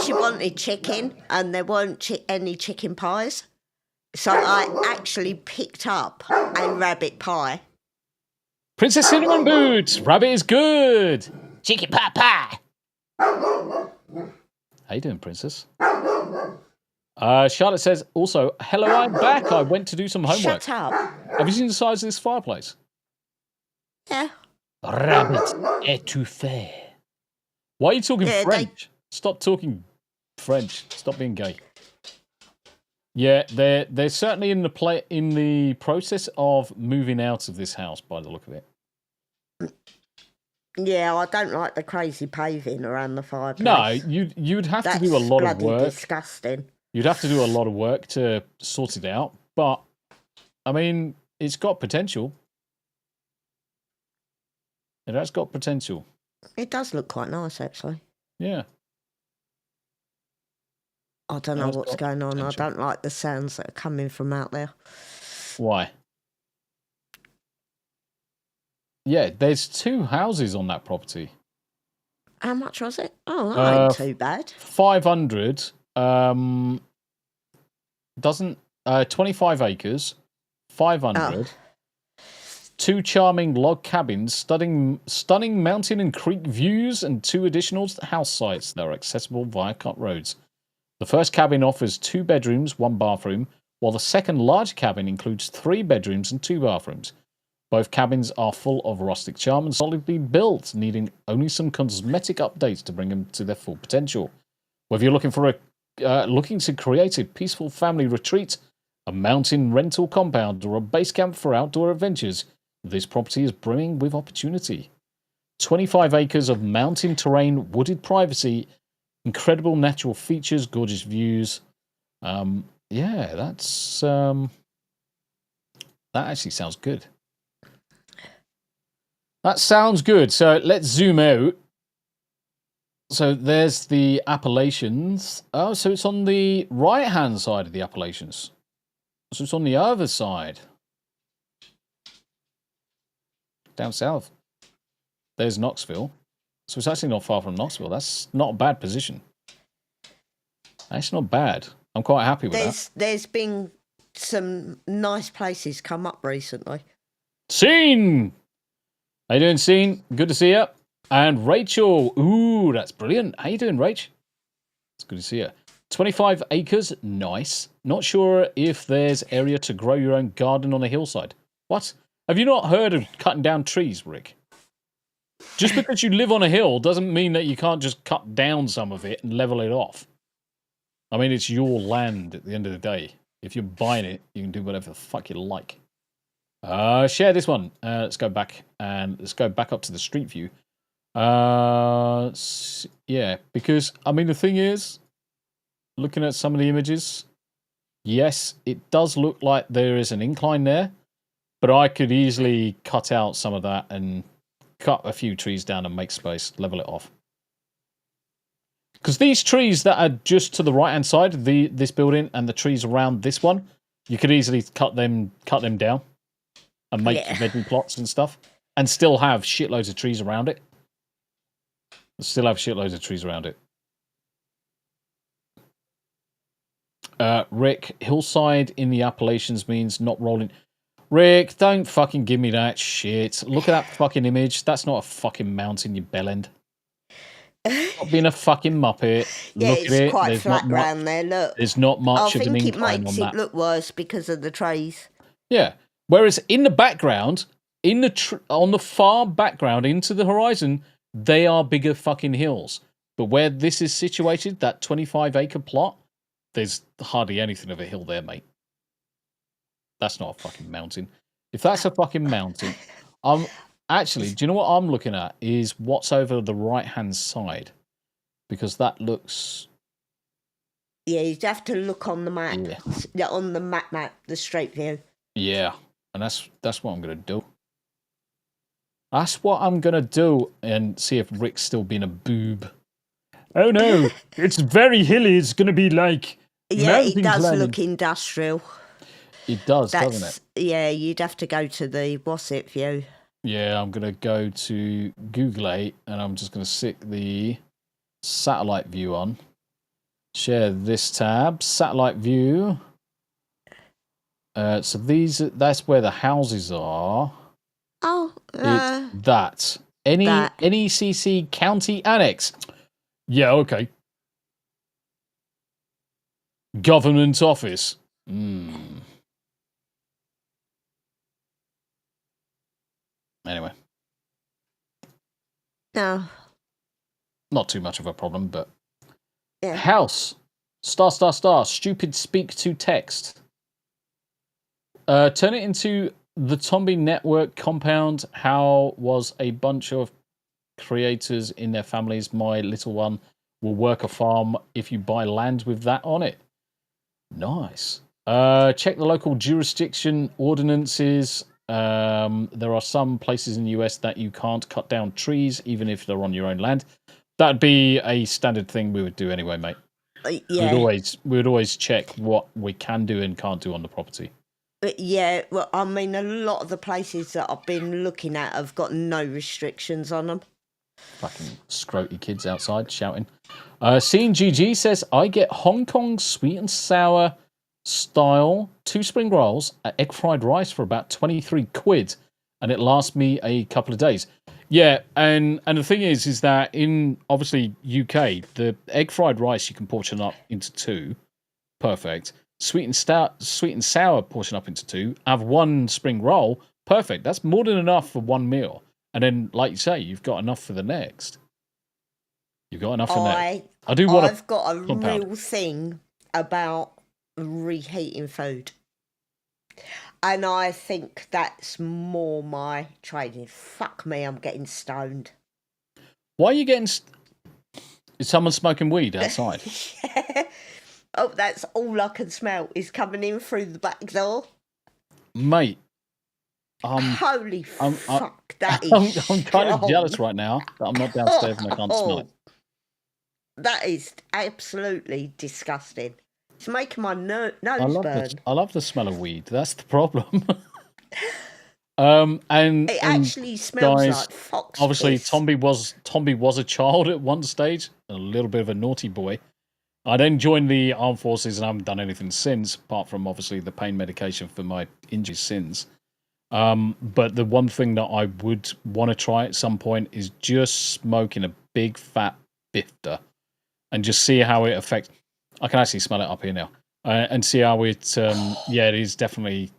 she wanted chicken, and there weren't any chicken pies. So I actually picked up a rabbit pie. Princess Cinnamon Boots! Rabbit is good! Chicken pie pie. How you doing, Princess? Charlotte says, also, hello, I'm back. I went to do some homework. Shut up. Have you seen the size of this fireplace? Yeah. Rabbit étouffée. Why are you talking French? Stop talking French. Stop being gay. Yeah, they're certainly in the process of moving out of this house by the look of it. Yeah, I don't like the crazy paving around the fireplace. No, you'd have to do a lot of work. That's disgusting. You'd have to do a lot of work to sort it out, but I mean, it's got potential. It has got potential. It does look quite nice, actually. Yeah. I don't know what's going on. I don't like the sounds that are coming from out there. Why? Yeah, there's 2 houses on that property. How much was it? Oh, that ain't too bad. 500. 25 acres. 500. 2 charming log cabins, stunning mountain and creek views, and 2 additional house sites that are accessible via cut roads. The first cabin offers 2 bedrooms, 1 bathroom, while the second large cabin includes 3 bedrooms and 2 bathrooms. Both cabins are full of rustic charm and solidly built, needing only some cosmetic updates to bring them to their full potential. Whether you're looking to create a peaceful family retreat, a mountain rental compound, or a base camp for outdoor adventures, this property is brimming with opportunity. 25 acres of mountain terrain, wooded privacy, incredible natural features, gorgeous views. Yeah, that's that actually sounds good. That sounds good. So let's zoom out. So there's the Appalachians. Oh, so it's on the right-hand side of the Appalachians. So it's on the other side. Down south. There's Knoxville. So it's actually not far from Knoxville. That's not a bad position. That's not bad. I'm quite happy with that. There's been some nice places come up recently. Scene! How you doing, Scene? Good to see you. And Rachel. Ooh, that's brilliant. How you doing, Rach? It's good to see you. 25 acres. Nice. Not sure if there's area to grow your own garden on a hillside. What? Have you not heard of cutting down trees, Rick? Just because you live on a hill doesn't mean that you can't just cut down some of it and level it off. I mean, it's your land at the end of the day. If you're buying it, you can do whatever the fuck you like. Share this one. Let's go back up to the street view. Yeah, because I mean the thing is, looking at some of the images, yes, it does look like there is an incline there, but I could easily cut out some of that and cut a few trees down and make space, level it off. Because these trees that are just to the right-hand side of this building and the trees around this one, you could easily cut them down and make veggie plots and stuff and still have shitloads of trees around it. Rick, hillside in the Appalachians means not rolling. Rick, don't fucking give me that shit. Look at that fucking image. That's not a fucking mountain, you bellend. Not being a fucking muppet. Yeah, Look it's at it. quite There's flat not round there. Look, there's not much of an I think it incline makes on it that. look worse because of the trees. Yeah. Whereas in the background, in the on the far background into the horizon, they are bigger fucking hills. But where this is situated, that 25-acre plot, there's hardly anything of a hill there, mate. That's not a fucking mountain. If that's a fucking mountain, actually, do you know what I'm looking at? Is what's over the right-hand side. Because that looks... Yeah, you'd have to look on the map. Yeah. Yeah, on the map, the straight view. Yeah, and that's what I'm going to do. That's what I'm going to do and see if Rick's still being a boob. Oh no, it's very hilly. It's going to be like it does climbing. look industrial. It does, doesn't it? Yeah, you'd have to go to the what's it view. Yeah, I'm going to go to Google 8 and I'm just going to stick the satellite view on. Share this tab, satellite view. So that's where the houses are. Oh, it's that. NECC County Annex. Yeah, okay. Government office. Anyway. No. Not too much of a problem, but... Yeah. House. Star. Stupid speak to text. Turn it into the Tombi network compound. How was a bunch of creators in their families? My little one will work a farm if you buy land with that on it. Nice. Check the local jurisdiction ordinances. There are some places in the US that you can't cut down trees, even if they're on your own land. That'd be a standard thing we would do anyway, mate. Yeah. We would always check what we can do and can't do on the property. Yeah, well, I mean, a lot of the places that I've been looking at have got no restrictions on them. Fucking scroty kids outside shouting. Seeing GG says, I get Hong Kong sweet and sour style 2 spring rolls at egg fried rice for about 23 quid, and it lasts me a couple of days. Yeah, and the thing is that in obviously UK, the egg fried rice you can portion up into 2, perfect. Sweet and sour portion up into 2. Have 1 spring roll, perfect. That's more than enough for 1 meal. And then, like you say, you've got enough for the next. You've got enough for next. I've got a real thing about reheating food. And I think that's more my training. Fuck me, I'm getting stoned. Why are you getting... Is someone smoking weed outside? Yeah. Oh, that's all I can smell is coming in through the back door. Mate. Holy fuck, that is I'm kind of jealous right now that I'm not downstairs and I can't smell it. That is absolutely disgusting. It's making my nose burn. I love the smell of weed. That's the problem. And it actually smells guys, like fox obviously, piss. Tombi was a child at one stage, a little bit of a naughty boy. I then joined the armed forces and I haven't done anything since, apart from obviously the pain medication for my injuries since. But the one thing that I would want to try at some point is just smoking a big fat bifter and just see how it affects. I can actually smell it up here now, and see how it. It is definitely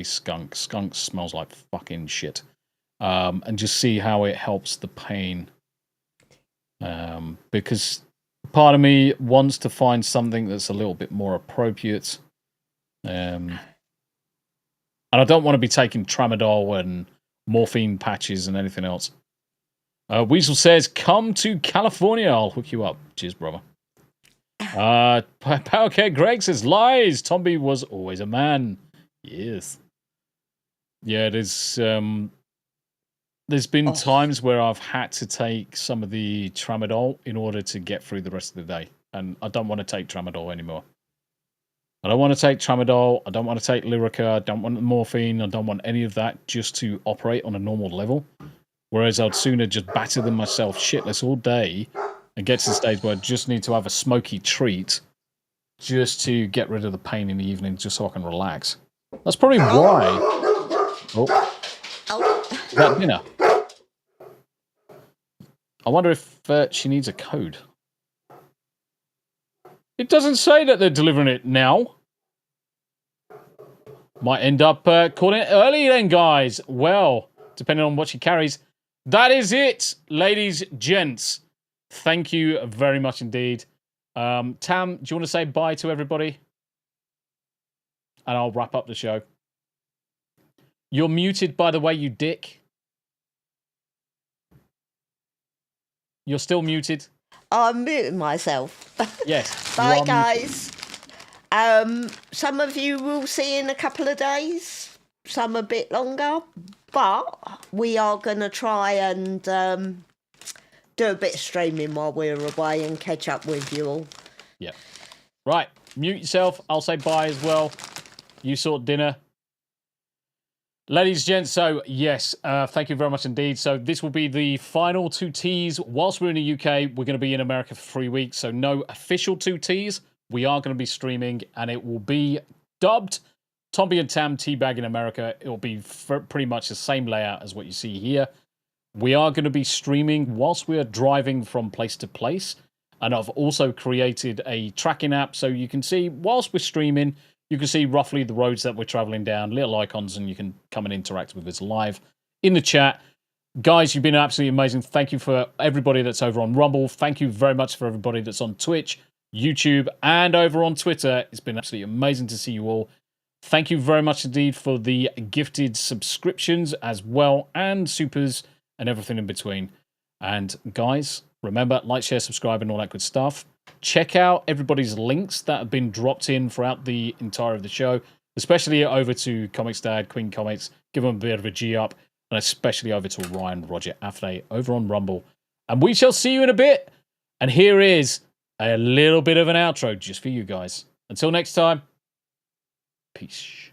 skunk. Skunk smells like fucking shit. And just see how it helps the pain. Because part of me wants to find something that's a little bit more appropriate. And I don't want to be taking tramadol and morphine patches and anything else. Weasel says, come to California. I'll hook you up. Cheers, brother. Powercat Greg says, lies. Tombi was always a man. Yes. Yeah, it is. There's been times where I've had to take some of the tramadol in order to get through the rest of the day. And I don't want to take tramadol anymore. I don't want to take tramadol. I don't want to take Lyrica. I don't want morphine. I don't want any of that just to operate on a normal level. Whereas I'd sooner just batter them myself shitless all day and get to the stage where I just need to have a smoky treat just to get rid of the pain in the evening just so I can relax. That's probably why... Is that dinner? I wonder if she needs a code. It doesn't say that they're delivering it now. Might end up calling it early then, guys. Well, depending on what she carries. That is it, ladies, gents. Thank you very much indeed. Tam, do you want to say bye to everybody? And I'll wrap up the show. You're muted, by the way, you dick. You're still muted. I'm muting myself. Yes. Bye, guys. Some of you will see in a couple of days. Some a bit longer. But we are going to try and do a bit of streaming while we're away and catch up with you all. Yeah. Right. Mute yourself. I'll say bye as well. You sort dinner. Ladies and gents, so yes, thank you very much indeed. So this will be the final 2Ts. Whilst we're in the UK, we're going to be in America for 3 weeks, so no official 2Ts. We are going to be streaming, and it will be dubbed Tombi and Tam Teabag in America. It will be pretty much the same layout as what you see here. We are going to be streaming whilst we are driving from place to place, and I've also created a tracking app so you can see whilst we're streaming. You can see roughly the roads that we're traveling down, little icons, and you can come and interact with us live in the chat. Guys, you've been absolutely amazing. Thank you for everybody that's over on Rumble. Thank you very much for everybody that's on Twitch, YouTube, and over on Twitter. It's been absolutely amazing to see you all. Thank you very much indeed for the gifted subscriptions as well, and supers, and everything in between. And guys, remember, like, share, subscribe, and all that good stuff. Check out everybody's links that have been dropped in throughout the entire of the show, especially over to Comics Dad, Queen Comics, give them a bit of a G up, and especially over to Ryan Roger Afte over on Rumble. And we shall see you in a bit. And here is a little bit of an outro just for you guys. Until next time, peace.